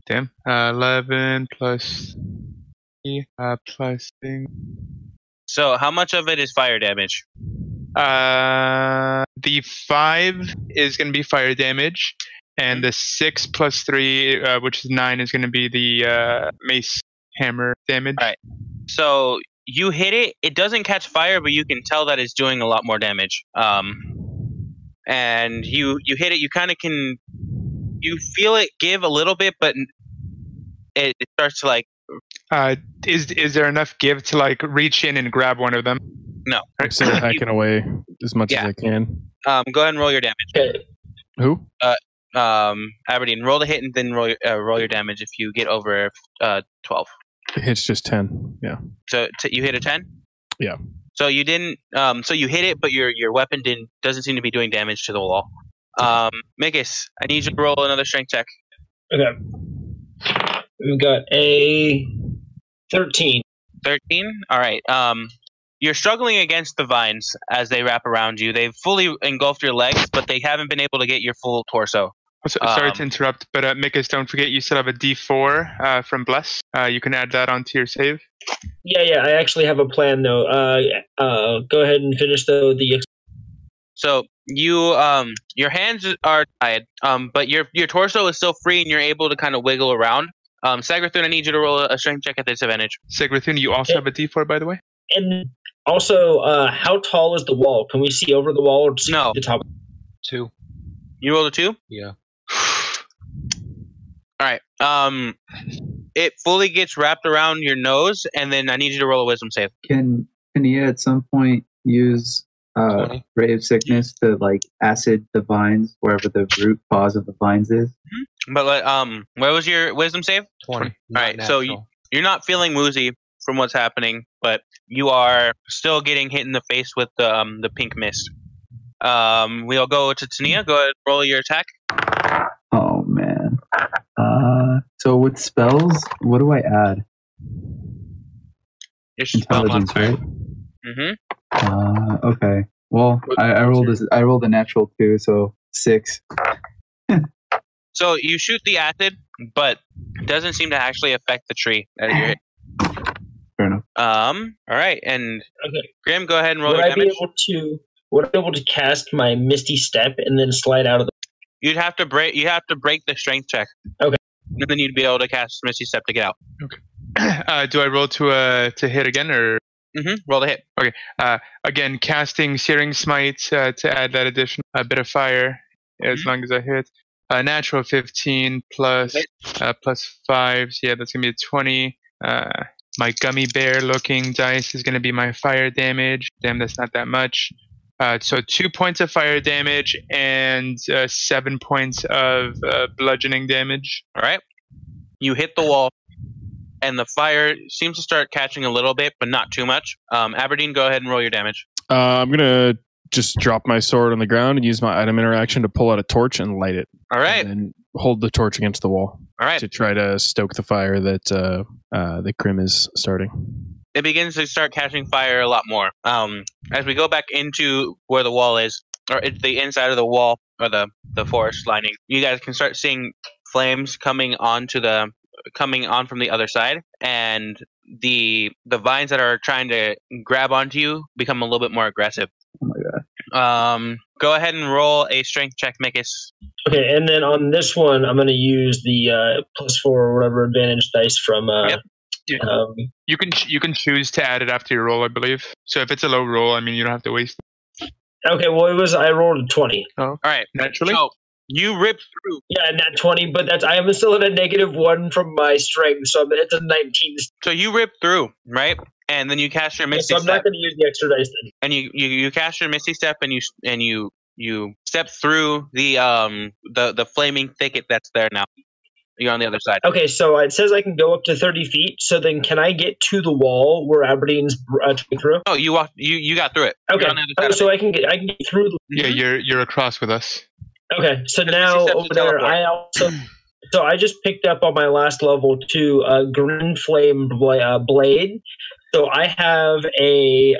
Damn. 11 plus 3 plus thing. So how much of it is fire damage? The 5 is going to be fire damage, and the 6 plus 3, which is 9, is going to be the mace hammer damage. All right. So you hit it. It doesn't catch fire, but you can tell that it's doing a lot more damage. And you hit it. You kind of can. You feel it give a little bit, but it starts to like. Is there enough give to like reach in and grab one of them? No. I'm still hacking away as much as I can. Go ahead and roll your damage. Okay. Who? Aberdeen, roll the hit and then roll your damage if you get over 12. It's just 10. Yeah. So you hit a 10? Yeah. So you didn't. So you hit it, but your weapon doesn't seem to be doing damage to the wall. Mikis, I need you to roll another strength check. Okay. We've got a 13. 13. All right. You're struggling against the vines as they wrap around you. They've fully engulfed your legs, but they haven't been able to get your full torso. Sorry to interrupt, but Mikis, don't forget you still have a D4 from Bless. You can add that onto your save. Yeah. I actually have a plan though. Go ahead and finish the. So you your hands are tied, but your torso is still free and you're able to kind of wiggle around. Sagrathun, I need you to roll a strength check at disadvantage. Sagrathun, you also have a D4, by the way. And also, how tall is the wall? Can we see over the wall or see the top? 2. You rolled a 2? Yeah. All right. It fully gets wrapped around your nose, and then I need you to roll a wisdom save. Can Tania at some point use Ray of Sickness to like acid the vines wherever the root cause of the vines is? But where was your wisdom save? 20. All right. So you're not feeling woozy. from what's happening, but you are still getting hit in the face with the pink mist. We'll go to Tania. Go ahead, roll your attack. Oh man. So with spells, what do I add? Your spell Intelligence, modifier. right? Okay. Well, I rolled a natural 2, so 6. So you shoot the acid, but it doesn't seem to actually affect the tree that you're hitting. Fair enough. All right, and Okay. Graham, go ahead and roll Would your I be damage. able to cast my Misty Step and then slide out of the? You'd have to break. You have to break the strength check. Okay. And then you'd be able to cast Misty Step to get out. Do I roll to hit again, or Roll the hit. okay? Again, casting Searing Smite to add that additional bit of fire as long as I hit. Natural 15 plus 5. So yeah, that's gonna be a 20. My gummy bear looking dice is gonna be my fire damage. Damn, that's not that much. So 2 points of fire damage and 7 points of bludgeoning damage. All right. You hit the wall, and the fire seems to start catching a little bit, but not too much. Aberdeen, go ahead and roll your damage. I'm gonna just drop my sword on the ground and use my item interaction to pull out a torch and light it. All right. And hold the torch against the wall. All right. To try to stoke the fire that Grim is starting. It begins to start catching fire a lot more. As we go back into where the wall is, or the inside of the wall, or the forest lining, you guys can start seeing flames coming on from the other side, and the vines that are trying to grab onto you become a little bit more aggressive. Oh my god. Go ahead and roll a strength check, Mikis. Okay, and then on this one, I'm going to use the +4 or whatever advantage dice from. Yep. You can choose to add it after your roll, I believe. So if it's a low roll, I mean, you don't have to waste it. Okay, well, I rolled a 20. Oh, All right. naturally. So you rip through. Yeah, not 20, but I am still at a -1 from my strength, so it's a 19. So you rip through, right? And then you cast your Yeah, Misty so I'm Step. not going to use the extra dice then. And you cast your Misty Step, and you step through the flaming thicket that's there now. You're on the other side. Okay, so it says I can go up to 30 feet. So then, can I get to the wall where Aberdeen's through? Oh, you walked. You got through it. Okay, You're on the other side of so it. I can get through. Yeah, you're across with us. Okay, so Because now Misty Step's over a there, teleport. so I just picked up on my last level 2 green flame blade. So I have a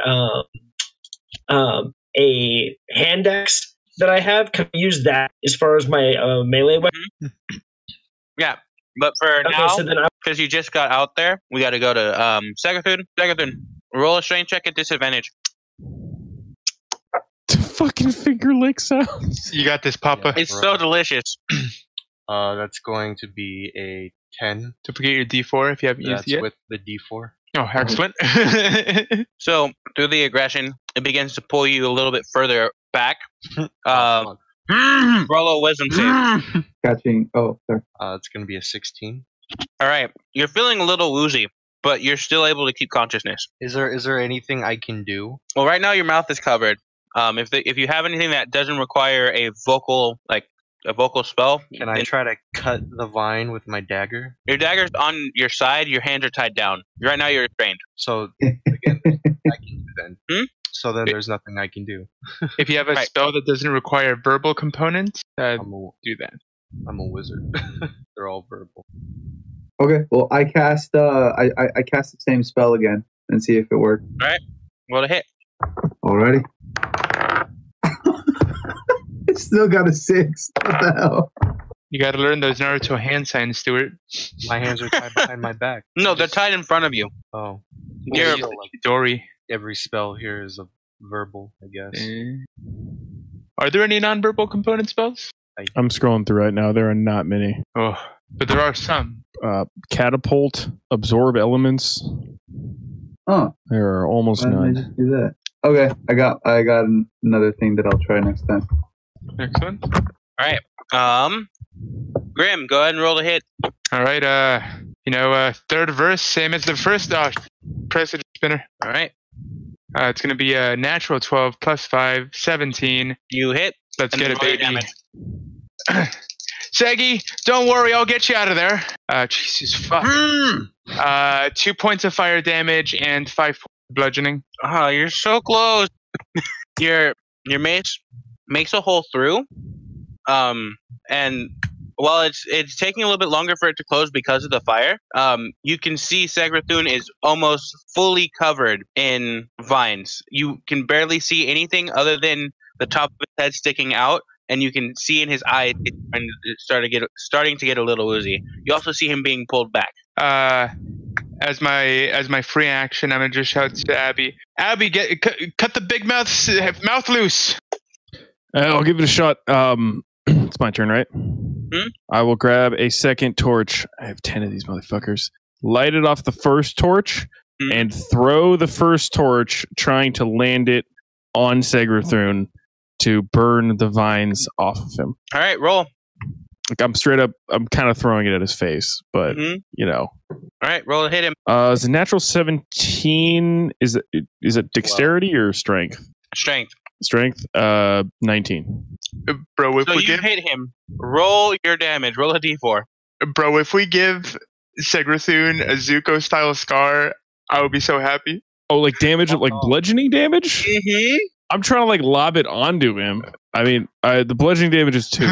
hand axe that I have. Can I use that as far as my melee weapon? Yeah, but for Okay, now, so then because you just got out there, we got to go to Sagathun. Sagathun, roll a strength check at disadvantage. Fucking finger lick sounds. You got this, Papa. It's so delicious. That's going to be a 10. Don't forget your D4 if you haven't used That's it yet. with the D4. Oh, excellent. So through the aggression, it begins to pull you a little bit further back. Roll a wisdom save. Catching. Oh, sorry. It's going to be a 16. All right, you're feeling a little woozy, but you're still able to keep consciousness. Is there anything I can do? Well, right now your mouth is covered. If you have anything that doesn't require a vocal spell, Can I try to cut the vine with my dagger? your dagger's on your side. Your hands are tied down. Right now you're restrained. So again, I can do then. So then there's nothing I can do. If you have a Right. spell that doesn't require verbal components, I'm do that. a wizard. They're all verbal. Okay. Well, I cast. I cast the same spell again and see if it worked. All right, roll a hit. Alrighty. I still got a 6. What the hell? You got to learn those Naruto hand signs, Stuart. My hands are tied behind my back. No, they're tied in front of you. Oh. You're- So, like, Dory. every spell here is a verbal, I guess. Are there any non-verbal component spells? I'm scrolling through right now. There are not many. Oh, but there are some. Catapult, absorb elements. Oh, There are almost why didn't I none. just do that? Okay, I got another thing that I'll try next time. Excellent. All right. Grim, go ahead and roll a hit. All right. Third verse, same as the first. President spinner. All right. It's going to be a natural 12 plus 5, 17. You hit. Let's And get it, roll your baby. damage. Saggy, don't worry, I'll get you out of there. Jesus fuck. 2 points of fire damage and 5 points of bludgeoning. Oh, you're so close. Your mace makes a hole through. And while it's taking a little bit longer for it to close because of the fire, you can see 𝐷𝐻𝐻 is almost fully covered in vines. You can barely see anything other than the top of his head sticking out, and you can see in his eyes it's starting to get a little woozy. You also see him being pulled back. As my free action, I'm gonna just shout to Abby. Abby, cut the big mouth loose. I'll give it a shot. It's my turn, right? I will grab a second torch. I have 10 of these motherfuckers. Light it off the first torch and throw the first torch, trying to land it on 𝐷𝐻𝐻 to burn the vines off of him. All right, roll. Like I'm kind of throwing it at his face, but you know. All right, roll and hit him. Is a natural 17? Is it dexterity or strength? Strength. 19. Bro, if so we you hit him. Roll your damage. Roll a d4. Bro, if we give 𝐷𝐻𝐻 a Zuko style scar, I would be so happy. Oh, like damage, like bludgeoning damage? Mm-hmm. I'm trying to like lob it onto him. I mean, the bludgeoning damage is 2.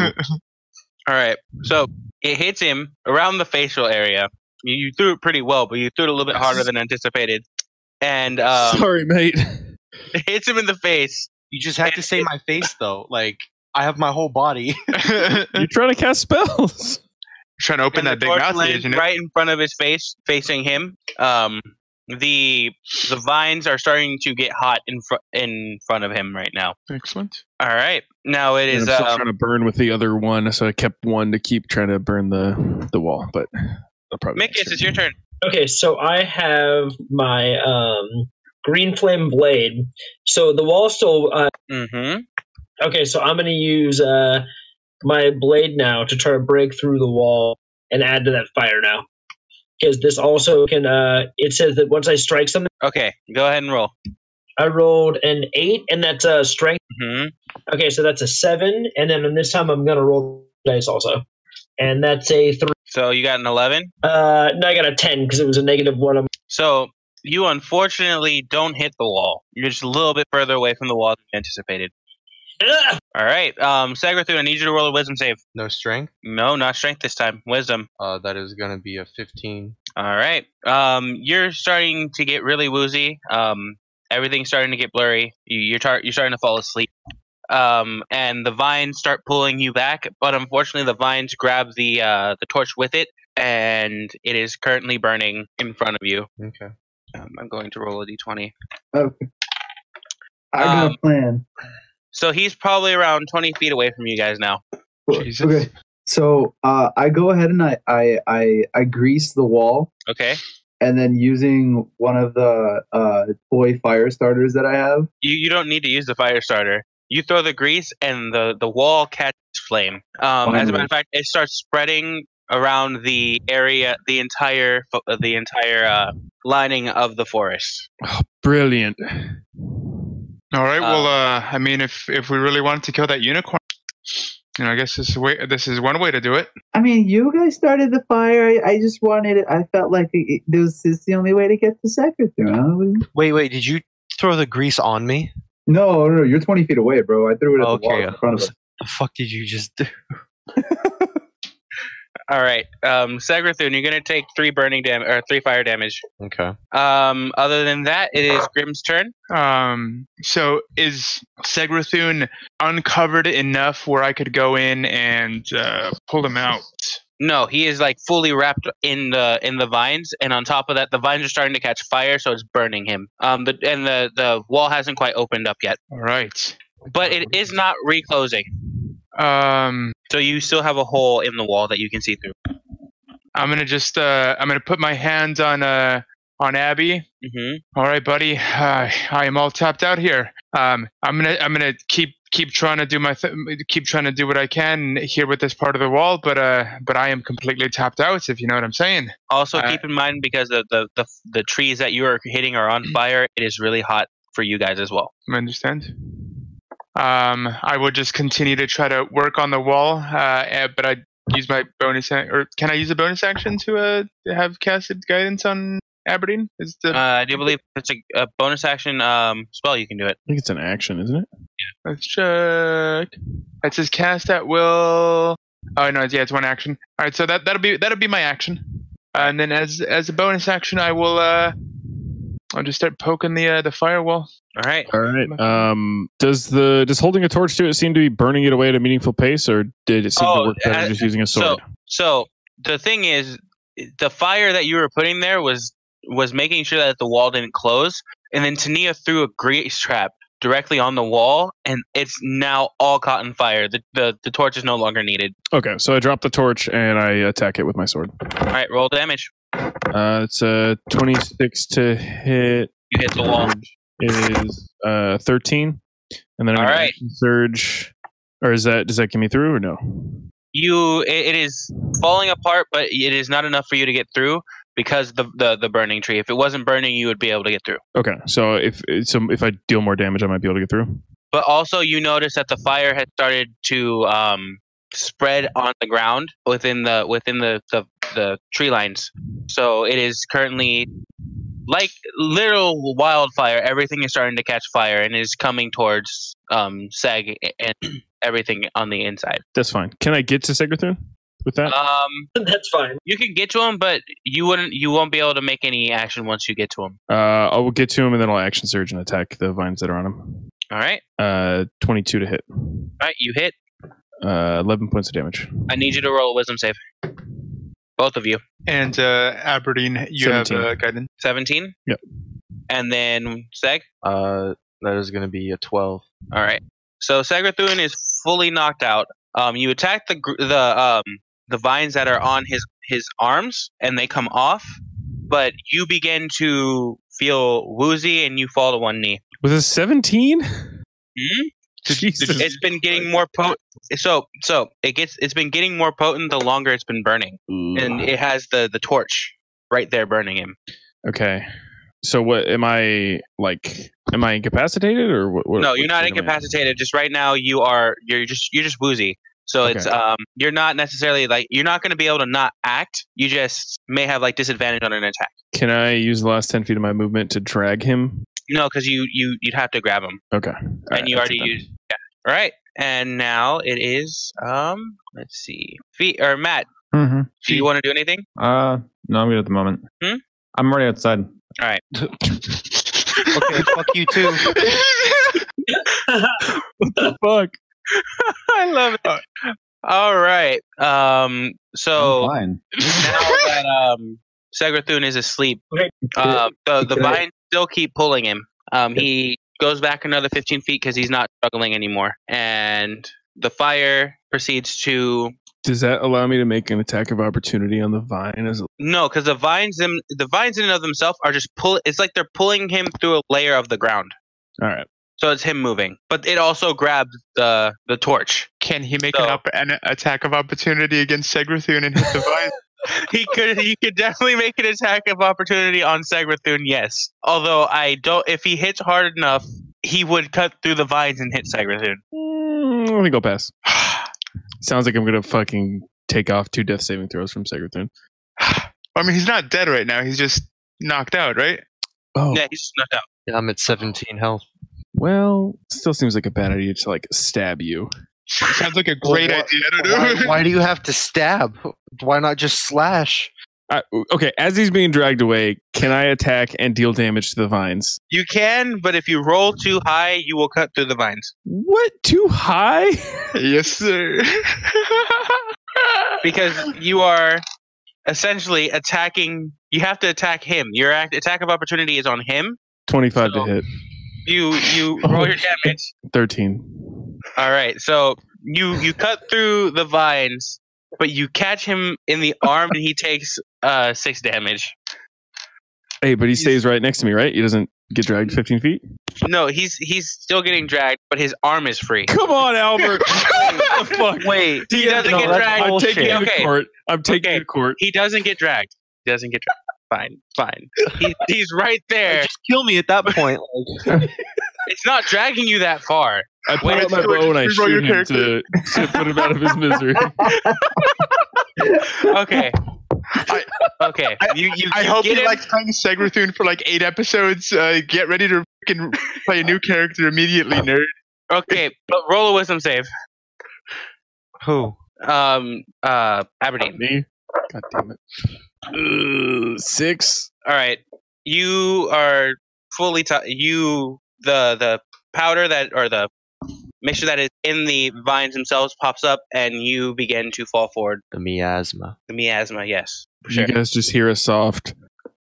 All right, so it hits him around the facial area. You threw it pretty well, but you threw it a little bit harder than anticipated. And sorry, mate. It hits him in the face. You just had to say my face, though. Like, I have my whole body. You're trying to cast spells. Trying to open that big mouth, isn't it? Right in front of his face, facing him. The vines are starting to get hot in front of him right now. Excellent. All right, now it is. I'm still trying to burn with the other one, so I kept one to keep trying to burn the wall. But I'll probably. Mikis, it's your turn. Okay, so I have my green flame blade. So the wall still. Okay, so I'm going to use my blade now to try to break through the wall and add to that fire now. Because this also can, it says that once I strike something. Okay, go ahead and roll. I rolled an 8, and that's a strength. Okay, so that's a 7, and then this time I'm going to roll dice also. And that's a 3. So you got an 11? No, I got a 10 because it was a -1. So you unfortunately don't hit the wall. You're just a little bit further away from the wall than you anticipated. All right, 𝐷𝐻𝐻, I need you to roll a wisdom save. No strength? No, not strength this time. Wisdom. That is going to be a 15. All right. You're starting to get really woozy. Everything's starting to get blurry. You're starting to fall asleep. And the vines start pulling you back, but unfortunately the vines grab the torch with it, and it is currently burning in front of you. Okay. I'm going to roll a d20. Okay. I got a plan. So he's probably around 20 feet away from you guys now. Jesus. Okay. So I go ahead and I grease the wall. Okay. And then using one of the toy fire starters that I have. You don't need to use the fire starter. You throw the grease and the wall catches flame. As a matter of fact, it starts spreading around the area, the entire lining of the forest. Oh, brilliant. All right. Well, I mean, if we really wanted to kill that unicorn, you know, I guess this is one way to do it. I mean, you guys started the fire. I just wanted it. I felt like this is the only way to get the 𝐷𝐻𝐻. Wait. Did you throw the grease on me? No. You're 20 feet away, bro. I threw it at the wall in front of us. The fuck did you just do? All right, 𝐷𝐻𝐻, you're gonna take 3 burning damage or 3 fire damage. Okay. Other than that, it is Grim's turn. So is 𝐷𝐻𝐻 uncovered enough where I could go in and pull him out? No, he is like fully wrapped in the vines, and on top of that, the vines are starting to catch fire, so it's burning him. The wall hasn't quite opened up yet. All right. But it is not reclosing. So you still have a hole in the wall that you can see through. I'm gonna put my hands on Abby. All right, buddy. I am all tapped out here. I'm gonna keep trying to do keep trying to do what I can here with this part of the wall, but I am completely tapped out, if you know what I'm saying. Also, keep in mind, because the trees that you are hitting are on fire, it is really hot for you guys as well. I understand. I will just continue to try to work on the wall, but use my bonus or can I use a bonus action to have casted guidance on Aberdeen? I do believe it's a bonus action spell. You can do it. I think it's an action, isn't it? Let's check. It says cast at will. Oh no, yeah, it's one action. All right, so that'll be my action. And then as a bonus action, I will I'll just start poking the firewall. All right. Does holding a torch to it seem to be burning it away at a meaningful pace, or did it seem to work better just using a sword? So the thing is, the fire that you were putting there was making sure that the wall didn't close, and then Tania threw a grease trap directly on the wall, and it's now all caught on fire. The torch is no longer needed. Okay, so I drop the torch and I attack it with my sword. All right, roll damage. It's a 26 to hit. You hit the wall. It is 13, and then I'm going to surge. Or does that get me through or no? It is falling apart, but it is not enough for you to get through because the burning tree. If it wasn't burning, you would be able to get through. Okay, so if I deal more damage, I might be able to get through. But also, you notice that the fire has started to spread on the ground within the tree lines. So it is currently like literal wildfire. Everything is starting to catch fire and is coming towards Seg and everything on the inside. That's fine. Can I get to Segrathun with that? That's fine. You can get to him, but you won't be able to make any action once you get to him. I will get to him and then I'll action surge and attack the vines that are on him. All right. 22 to hit. All right, you hit. 11 points of damage. I need you to roll a wisdom save. Both of you. And Aberdeen, you 17. Have guidance. 17? Yep. And then Seg? That is going to be a 12. All right. So Segrathun is fully knocked out. You attack the vines that are on his arms, and they come off. But you begin to feel woozy, and you fall to one knee. Was it 17? Hmm? Jesus. It's been getting more potent. So it's been getting more potent the longer it's been burning, and it has the torch right there burning him. Okay. So what am I incapacitated or what? No, you're not incapacitated. Just right now you're just woozy. So okay. It's you're not necessarily you're not going to be able to not act. You just may have disadvantage on an attack. Can I use the last 10 feet of my movement to drag him? No, because you'd have to grab him. Okay. And you already used. Yeah. All right. And now it is let's see. Matt. Mm-hmm. Do you want to do anything? No, I'm good at the moment. I'm already outside. All right. Okay, fuck you too. What the fuck? I love it. All right. So I'm fine. Now that Segrathun is asleep, the vines still keep pulling him. He goes back another 15 feet because he's not struggling anymore, and the fire proceeds to. Does that allow me to make an attack of opportunity on the vine? No, because the vines in and of themselves are just It's like they're pulling him through a layer of the ground. All right. So it's him moving, but it also grabbed the torch. Can he make an attack of opportunity against Segrathun and hit the vine? He could definitely make an attack of opportunity on Segrathun, yes. Although if he hits hard enough, he would cut through the vines and hit Segrathun. Let me go pass. Sounds like I'm going to fucking take off 2 death saving throws from Segrathun. I mean, he's not dead right now. He's just knocked out, right? Oh. Yeah, he's just knocked out. Yeah, I'm at 17 health. Well, still seems like a bad idea to stab you. Sounds like a great idea. I don't know. Why do you have to stab? Why not just slash? Okay, as he's being dragged away, can I attack and deal damage to the vines? You can, but if you roll too high, you will cut through the vines. What? Too high? Yes, sir. Because you are essentially attacking. You have to attack him. Your attack of opportunity is on him. 25 to hit. You roll your damage. 13. All right, so you cut through the vines, but you catch him in the arm, and he takes 6 damage. Hey, but he stays right next to me, right? He doesn't get dragged 15 feet? No, he's still getting dragged, but his arm is free. Come on, Albert. What the fuck? Wait, he doesn't get dragged. I'm taking him to court. I'm taking him to court. He doesn't get dragged. Fine. He's right there. Just kill me at that point. It's not dragging you that far. I pull out my bow and I shoot him to put him out of his misery. Okay. Okay. I hope you like playing Ssegwrthun for like 8 episodes. Get ready to freaking play a new character immediately, nerd. Okay, but roll a wisdom save. Who? Aberdeen. Me? God damn it. 6. All right. You are fully the powder the mixture that is in the vines themselves pops up, and you begin to fall forward. The miasma. The miasma, yes. For You sure. guys just hear a soft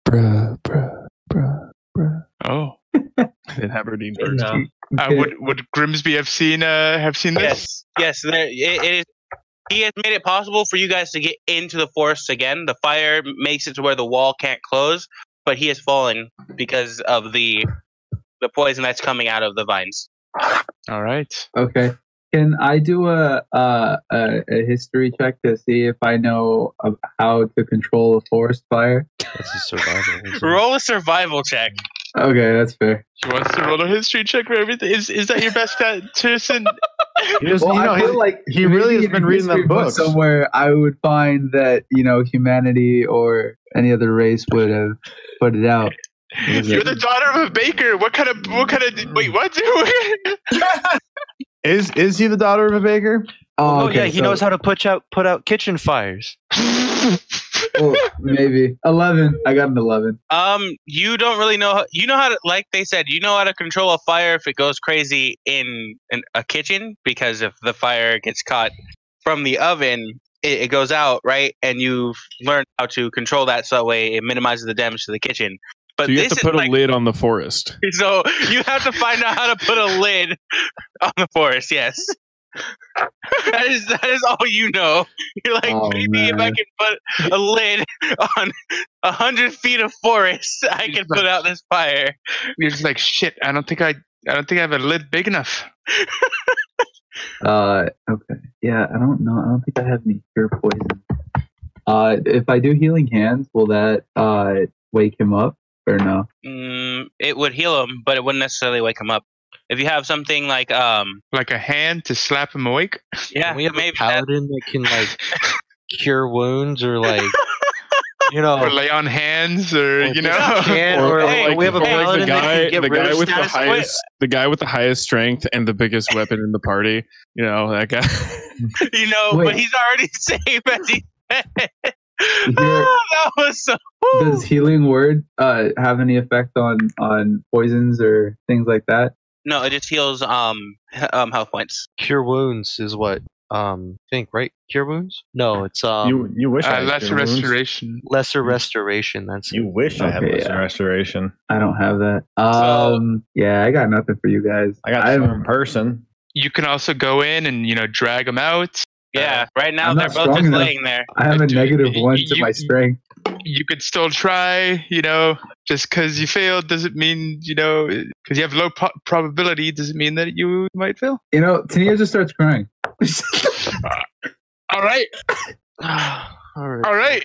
bruh, bruh, bruh, bruh. Oh. And Aberdeen burst. No. Would Grimsby have seen this? Yes. It is. He has made it possible for you guys to get into the forest again. The fire makes it to where the wall can't close, but he has fallen because of the poison that's coming out of the vines. All right. Okay. Can I do a history check to see if I know of how to control a forest fire? That's a survival. Roll a survival check. Okay, that's fair. He wants to roll a history check for everything. Is that your best bet, Tirson? I feel like he really has in been a reading history the book books. somewhere. I would find that humanity or any other race would have put it out. You're the daughter of a baker. What kind of? Wait, what? Is he the daughter of a baker? Oh yeah, he knows how to put out kitchen fires. Well, maybe 11. I got an 11. You don't really know. You know how to, like they said, you know how to control a fire if it goes crazy in a kitchen, because if the fire gets caught from the oven, it goes out, right? And you've learned how to control that so that way it minimizes the damage to the kitchen. But So you this have to put is a lid on the forest. So you have to find out how to put a lid on the forest. Yes, that is all you know. You're like, maybe if I can put a lid on 100 feet of forest, I can put out this fire. You're just like, shit. I don't think I have a lid big enough. Okay. Yeah, I don't know. I don't think I have any cure poison. If I do healing hands, will that wake him up or no? It would heal him, but it wouldn't necessarily wake him up. If you have something like a hand to slap him awake. Yeah, we have maybe a paladin that can like cure wounds or like or lay on hands or we have a paladin that can get rid of status. The guy with the highest strength and the biggest weapon in the party. That guy. But he's already safe as he said. That was so. Does healing word have any effect on poisons or things like that? No, it just heals health points. Cure wounds is what think, right? Cure wounds? No, it's you wish I had lesser restoration. Lesser restoration. That's you wish I had lesser restoration. I don't have that. Yeah, I got nothing for you guys. I got some person. You can also go in and drag them out. Yeah, right now they're both just laying there. I have a -1 to my strength. You could still try, just because you failed doesn't mean, because you have low probability doesn't mean that you might fail. Tania just starts crying. All right. All right.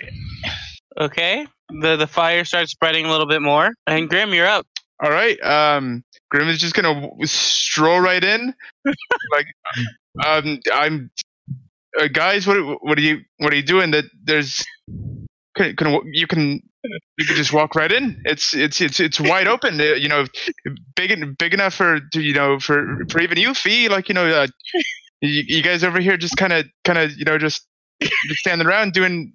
Okay. The fire starts spreading a little bit more. And Grim, you're up. All right. Grim is just gonna stroll right in. I'm guys, what are you doing? That there's you can just walk right in. It's wide open. Big enough for even you, Fee. You guys over here just kind of just standing around doing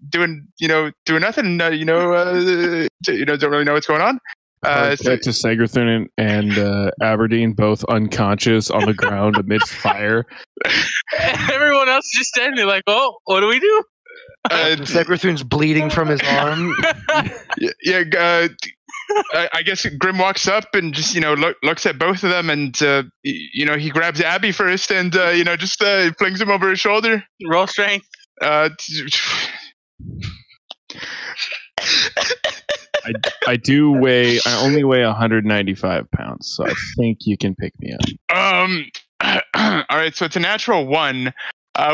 nothing. Don't really know what's going on. Back to Ssegwrthun and Aberdeen, both unconscious on the ground amidst fire. Everyone else is just standing there like, oh, what do we do? Ssegwrthun's bleeding from his arm. I guess Grim walks up and just looks at both of them and he grabs Abby first and just flings him over his shoulder. Roll strength. I only weigh 195 pounds, so I think you can pick me up. All right, so it's a natural 1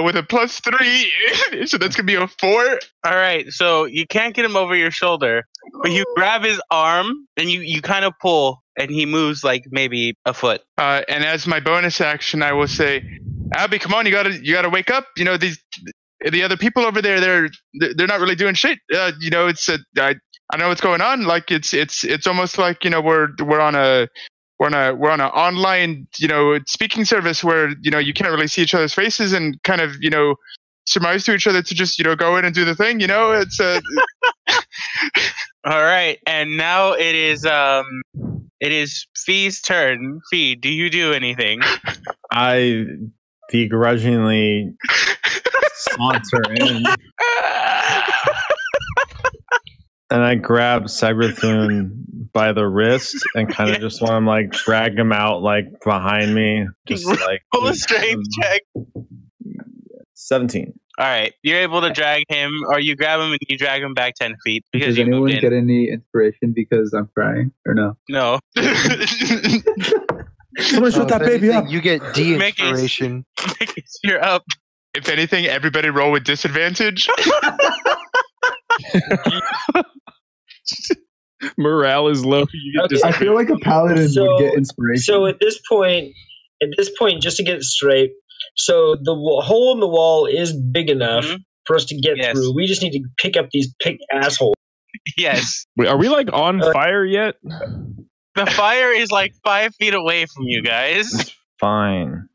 with a +3, so that's gonna be a 4. All right, so you can't get him over your shoulder, But you grab his arm and you kind of pull, and he moves like maybe a foot. And as my bonus action, I will say, Abby, come on, you gotta wake up. You know, the other people over there, they're not really doing shit. You know, it's I know what's going on. Like it's almost like, you know, we're on an online, you know, speaking service where, you know, you can't really see each other's faces and kind of, you know, surmise to each other to just, you know, go in and do the thing. You know, it's All right, and now it is Fee's turn. Fee, do you do anything? I begrudgingly saunter in, and I grab 𝐵𝚔𝚘𝚘 by the wrist and kind of just want to like drag him out like behind me, just like Roll a strength check. 17. All right, you're able to drag him, or you grab him and you drag him back 10 feet because Does you anyone moved in. get any inspiration because I'm crying or no? No. Someone shut that baby up. You get de-inspiration. You're up. if anything, everybody roll with disadvantage. Morale is low. You get Okay. I feel like a paladin would get inspiration. So at this point, just to get it straight, so the hole in the wall is big enough for us to get through. We just need to pick up these assholes. Yes. Wait, are we like on fire yet? The fire is like 5 feet away from you guys. It's fine.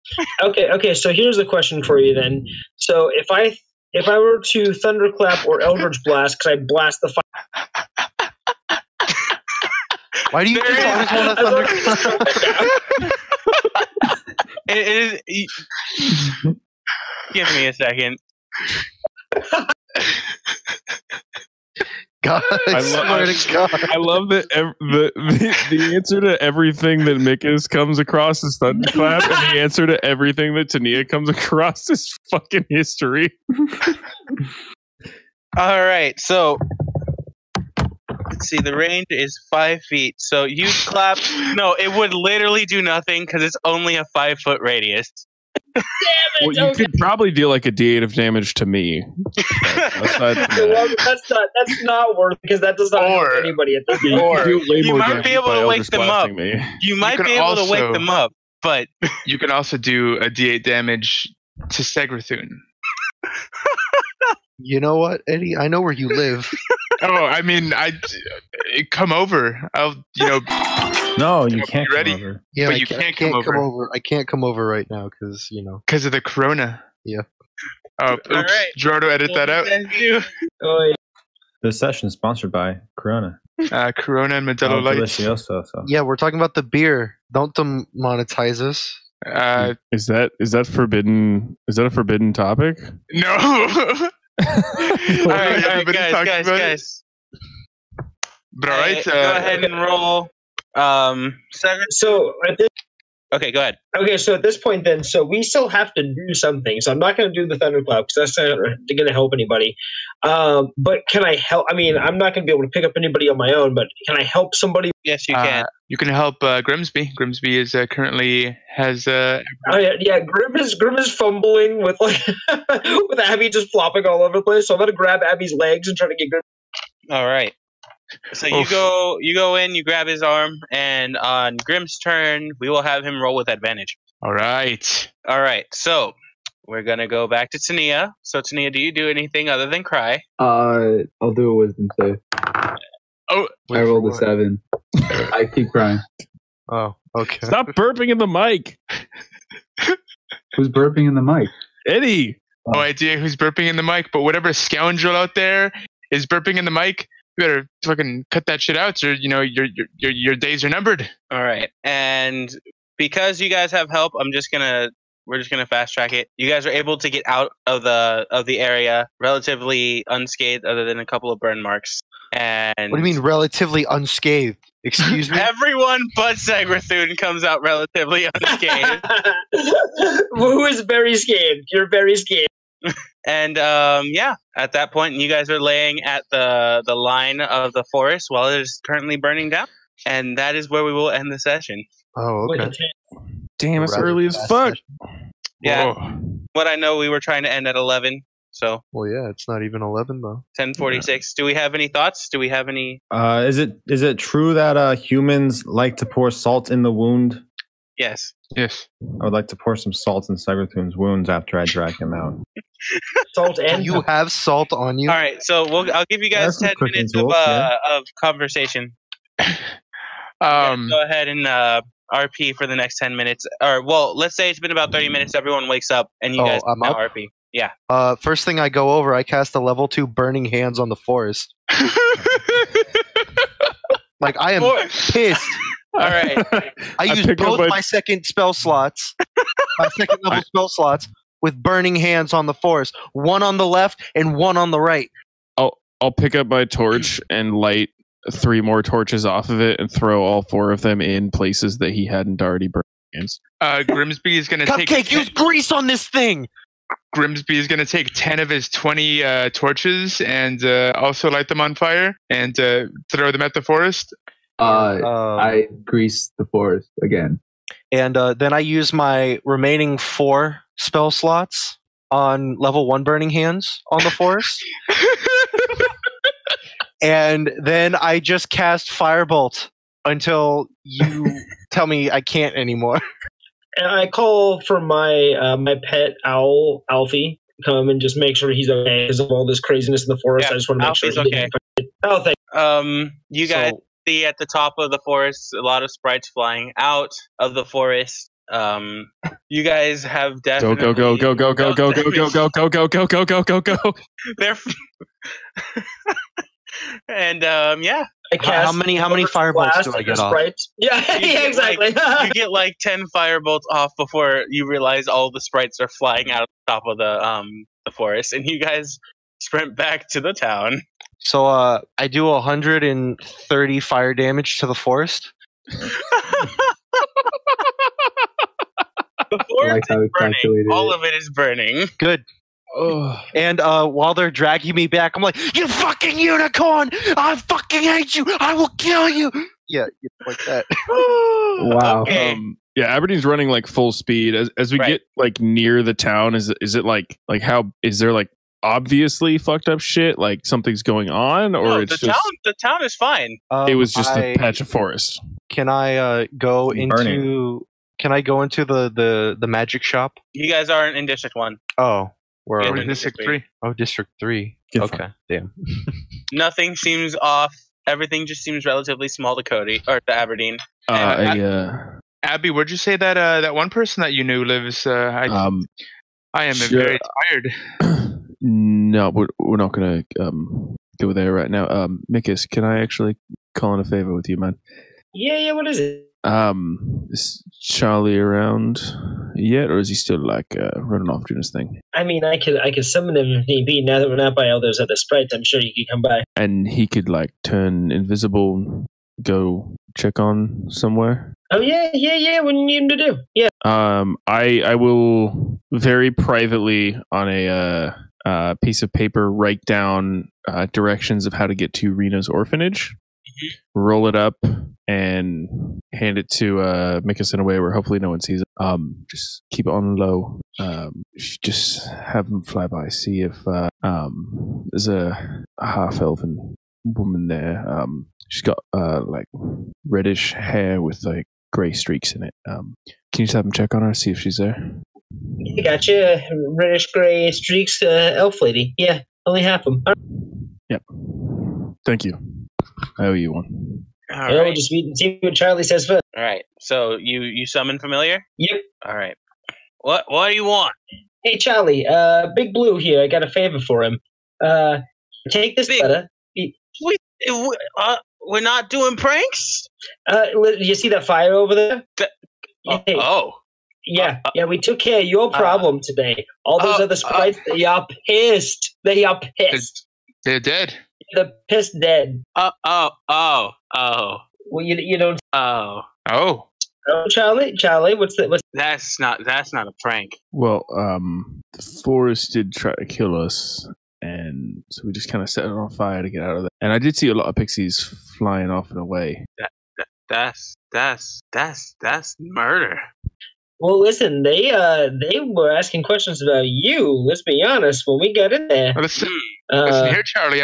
Okay. So here's the question for you then. So if I were to thunderclap or eldritch blast, could I blast the fire? Why do you just always want to thunderclap? It is. Give me a second. God, I swear to God. I love that the answer to everything that Mikas comes across is thunderclap, and the answer to everything that Tania comes across is fucking history. All right, so let's see. The range is 5 feet. So you clap. No, it would literally do nothing because it's only a 5 foot radius. Damn Well, it! you could probably deal like a D8 of damage to me. Aside from Well, that. that's not worth because that does not help anybody at this point. Or do way you more might damage be able by to wake Eldritch them up. blasting me. You might can be able to wake also- them up, but You can also do a d8 damage to 𝐵𝚔𝚘𝚘. You know what, Eddie? I know where you live. Oh, I mean, come over. I'll, you know, No, you can't. ready? Come over. Yeah, But I you can't can't come over. I can't come over right now because, you know. because of the corona. Yeah. Oh, oops. All right. Jordo, edit that out. Oh, yeah. This session is sponsored by Corona. Corona and Modelo Lights. Delicioso, so. Yeah, we're talking about the beer. Don't demonetize us. Is that forbidden? Is that a forbidden topic? No. All right, Everybody talks about it. guys. But all right. Go ahead and roll. So at this, Okay, go ahead. okay, so at this point, then, so we still have to do something. So I'm not going to do the thunderclap because that's not going to help anybody. But can I help? I mean, I'm not going to be able to pick up anybody on my own. But can I help somebody? Yes, you can. You can help Grimsby. Grimsby is currently has. Oh yeah. Grim is fumbling with like with Abby just flopping all over the place. So I'm going to grab Abby's legs and try to get Grim. All right. So you go in, you grab his arm, and on Grim's turn, we will have him roll with advantage. All right. All right. So we're gonna go back to Tania. So Tania, do you do anything other than cry? I'll do a wisdom save. Oh, I rolled a 7. I keep crying. Oh, okay. Stop burping in the mic, Who's burping in the mic? Eddie. no idea who's burping in the mic, but whatever scoundrel out there is burping in the mic, you better fucking cut that shit out, or you know your days are numbered. All right. And because you guys have help, we're just gonna fast track it. You guys are able to get out of the area relatively unscathed, other than a couple of burn marks. And What do you mean relatively unscathed? Excuse me? everyone but 𝐵𝚔𝚘𝚘 comes out relatively unscathed. Who is very scared? You're very scared. And at that point, you guys are laying at the line of the forest while it is currently burning down, and that is where we will end the session. Oh, okay. Damn, it's Rather early as fast fuck. session. Yeah. Whoa. What I know, we were trying to end at 11, So Well, yeah, it's not even 11 though. 10:46. Do we have any thoughts? Do we have any? Is it true that humans like to pour salt in the wound? Yes. Yes. I would like to pour some salt in Cyberthoon's wounds after I drag him out. Salt and You have salt on you? All right. So I'll give you guys That's some 10 cooking minutes tools, yeah. of conversation. Go ahead and RP for the next 10 minutes. Or well, let's say it's been about 30 minutes. Everyone wakes up and you guys I'm now up? RP. Yeah. First thing I go over, I cast a level 2 burning hands on the forest. Like I am pissed. All right. I use both my second spell slots, my second level spell slots, with burning hands on the forest. One on the left and one on the right. I'll pick up my torch and light 3 more torches off of it and throw all 4 of them in places that he hadn't already burned hands. Grimsby is going to take... Cupcake, use grease on this thing! Grimsby is going to take 10 of his 20 torches and also light them on fire and throw them at the forest. I grease the forest again. And then I use my remaining 4 spell slots on level 1 burning hands on the forest. And then I just cast Firebolt until you tell me I can't anymore. And I call for my my pet owl, Alfie, come and just make sure he's okay because of all this craziness in the forest. Yeah, I just want to make Alfie's sure he's okay. Oh, thank You guys see at the top of the forest a lot of sprites flying out of the forest. You guys have definitely go. They're and yeah. How many firebolts do I get off? Yeah, yeah, exactly. You get like 10 firebolts off before you realize all the sprites are flying out of the top of the forest, and you guys sprint back to the town. So I do 130 fire damage to the forest. The forest is burning. All of it is burning. Good. And while they're dragging me back, I'm like, "You fucking unicorn! I fucking hate you! I will kill you!" Yeah, like that. Wow. Okay. Yeah, Aberdeen's running like full speed. As we get like near the town, is it like how is there like obviously fucked up shit? Like something's going on, or No, it's the town is fine. It was just a patch of forest. Can I go into? Can I go into the magic shop? You guys aren't in District 1. Oh. Where are We're we? in District 3. Oh, District 3. Good okay, fun. damn. Nothing seems off. Everything just seems relatively small to Cody or to Aberdeen. Abby, where'd you say that that one person that you knew lives? I am very tired. No, we're not gonna go there right now. Mikus, can I actually call in a favor with you, man? Yeah. What is it? Is Charlie around yet, or is he still like running off doing his thing? I mean, I could summon him if need be. Now that we're not by all those other sprites, I'm sure he could come by. And he could like turn invisible, go check on somewhere. Oh yeah. What do you need him to do? Yeah. I will very privately on a piece of paper write down directions of how to get to Rena's orphanage. Roll it up and hand it to Mikus in a way where hopefully no one sees it. Just keep it on low. Just have them fly by, see if there's a half-elven woman there. She's got like reddish hair with like gray streaks in it. Can you just have them check on her, see if she's there? I gotcha. Reddish gray streaks, elf lady. Yeah, only half them. Yep. Thank you. I owe you one. All right. We'll just see what Charlie says first. All right. So you summon familiar? Yep. All right. What do you want? Hey Charlie, Big Blue here. I got a favor for him. Take this letter. We're not doing pranks? You see that fire over there? Yeah, we took care of your problem today. All those other sprites, they are pissed. They are pissed. They're dead. They're pissed dead. Oh. Well, you don't. Oh. Oh, Charlie, what's that? That's not a prank. Well, the forest did try to kill us, and so we just kind of set it on fire to get out of there. And I did see a lot of pixies flying off and away. That's murder. Well, listen, they were asking questions about you. Let's be honest. When we got in there, Listen here, Charlie.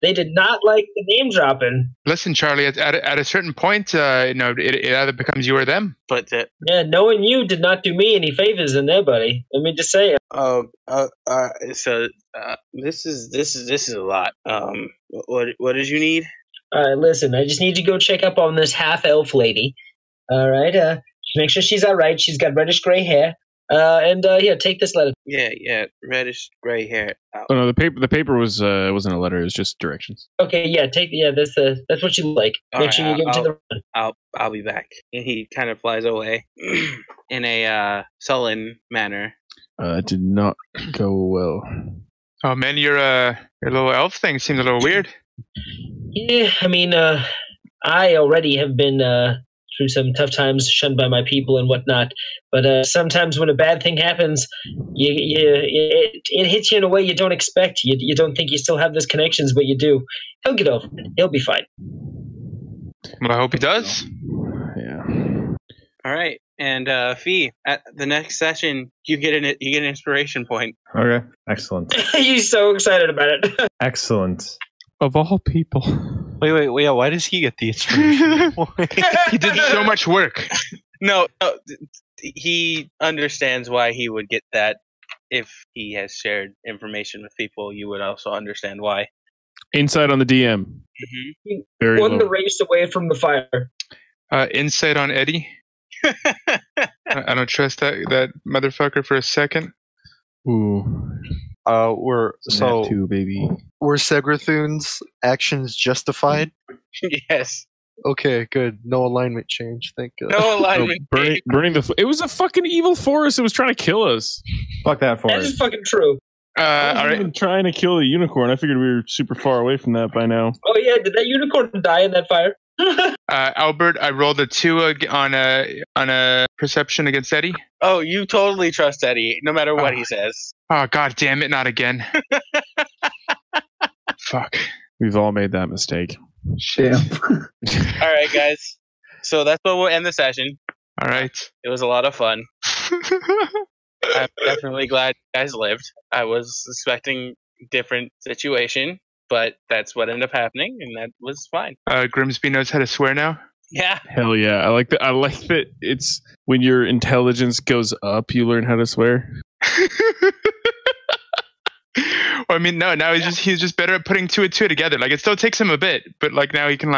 They did not like the name dropping. Listen, Charlie. At a certain point, it either becomes you or them. But yeah, knowing you did not do me any favors in there, buddy. Let me just say. So this is a lot. What did you need? All right, listen. I just need you to go check up on this half-elf lady. All right. Make sure she's all right. She's got reddish gray hair. Here, take this letter. Yeah, reddish gray hair. Oh no, the paper wasn't a letter. It was just directions. Okay, yeah, that's what you like. Make sure you give it to the. I'll be back. And he kind of flies away in a sullen manner. Did not go well. Oh man, your little elf thing seemed a little weird. Yeah, I mean, I already have been through some tough times, shunned by my people and whatnot. But sometimes when a bad thing happens, it hits you in a way you don't expect. You don't think you still have those connections, but you do. He'll get over it. He'll be fine. Well, I hope he does. Yeah. All right, and Fee, at the next session, you get an inspiration point. Okay, excellent. He's so excited about it. Excellent. Of all people. Wait. Why does he get the inspiration? He did so much work. No, he understands why he would get that. If he has shared information with people, you would also understand why. Insight on the DM. Mm-hmm. He Very won low. the race away from the fire. Insight on Eddie. I don't trust that motherfucker for a second. Ooh. We're so Too, baby. were 𝐷𝚧𝚔's actions justified? Yes. Okay, good. No alignment change. Thank God. No alignment. Burning it was a fucking evil forest. It was trying to kill us. Fuck that That forest. is fucking true. I All wasn't right. even trying to kill the unicorn. I figured we were super far away from that by now. Oh yeah, did that unicorn die in that fire? Albert, I rolled a 2 on a perception against Eddie. Oh, you totally trust Eddie, no matter what he says. Oh, god damn it, not again. Fuck. We've all made that mistake. Shit. Damn. All right, guys. So that's where we'll end the session. All right. It was a lot of fun. I'm definitely glad you guys lived. I was expecting a different situation, but that's what ended up happening, and that was fine. Grimsby knows how to swear now. Yeah. Hell yeah. I like that. I like that it's when your intelligence goes up, you learn how to swear. Well, I mean, no. Now he's just better at putting 2 and 2 together. Like it still takes him a bit, but like now he can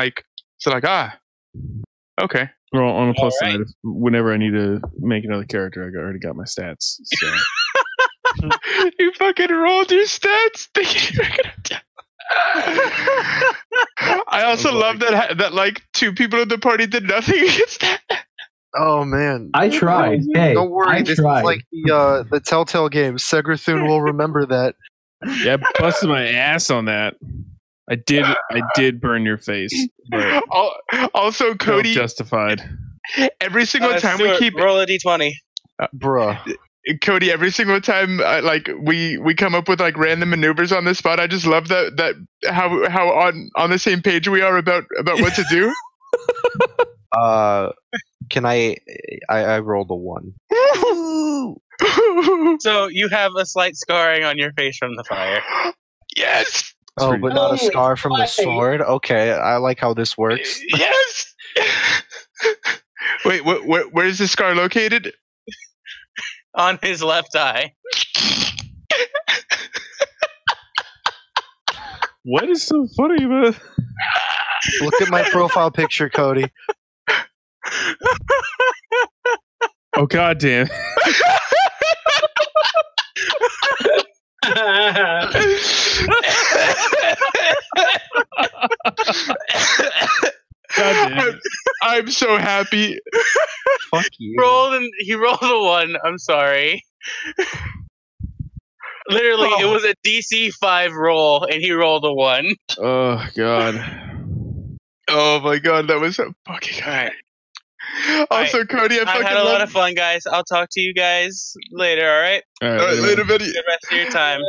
okay. Well, on the plus All right. side, whenever I need to make another character, I already got my stats. So. You fucking rolled your stats. I also love that like 2 people in the party did nothing against that. Oh man. I tried. Hey, Don't worry. I This tried. is like the Telltale game. 𝐷𝚧𝚔 will remember that. Yeah, I busted my ass on that. I did burn your face. But Also, Cody, justified. every single time we Stuart, keep roll a d20. Bruh. Cody, every single time we come up with like random maneuvers on the spot, I just love that how on the same page we are about what to do. Can I rolled a 1. So you have a slight scarring on your face from the fire. Yes. Oh, but not a Holy scar from the fuck. sword? Okay, I like how this works. Yes. Wait, where is the scar located? On his left eye. What is so funny about it? Look at my profile picture, Cody. Oh god damn. God damn. I'm so happy. Fuck you. He rolled a 1. I'm sorry. Literally, it was a DC 5 roll, and he rolled a 1. Oh god. Oh my god, that was so fucking Alright. Also, Cody, I I fucking had a lot love of fun, guys. I'll talk to you guys later, alright? All right, All right, later, buddy. The rest of your time.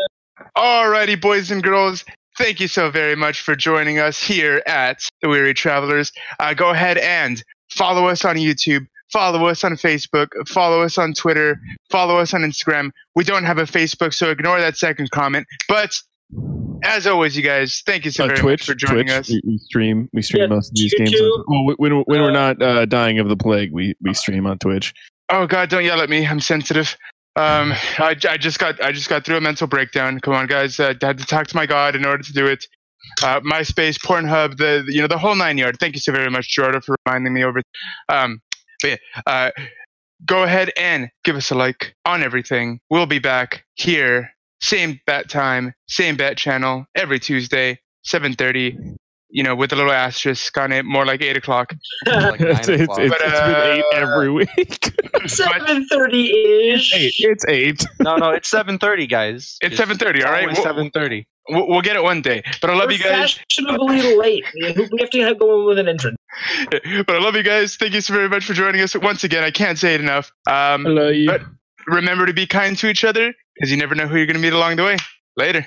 Alrighty, boys and girls. Thank you so very much for joining us here at The Weary Travelers. Go ahead and follow us on YouTube. follow us on Facebook, follow us on Twitter, follow us on Instagram. We don't have a Facebook, so ignore that second comment. But as always, you guys, thank you so very much for joining us. We stream most of these games. too. Well, when we're not dying of the plague, we stream on Twitch. Oh God, don't yell at me. I'm sensitive. I just got through a mental breakdown. Come on, guys. I had to talk to my God in order to do it. MySpace, Pornhub, the whole 9 yards. Thank you so very much, Jordan, for reminding me over. But yeah, go ahead and give us a like on everything. We'll be back here, same bat time, same bat channel, every Tuesday, 7:30. With a little asterisk on it, more like 8 o'clock. Like 9 o'clock. It's been 8 every week. 7:30-ish. It's 8. No, it's 7:30, guys. It's 7:30. All right, 7:30. We'll get it one day. But I love We're you guys. fashionably late. We have to go in with an entrance. But I love you guys. Thank you so very much for joining us once again. I can't say it enough. I love you. But remember to be kind to each other, because you never know who you're going to meet along the way. Later.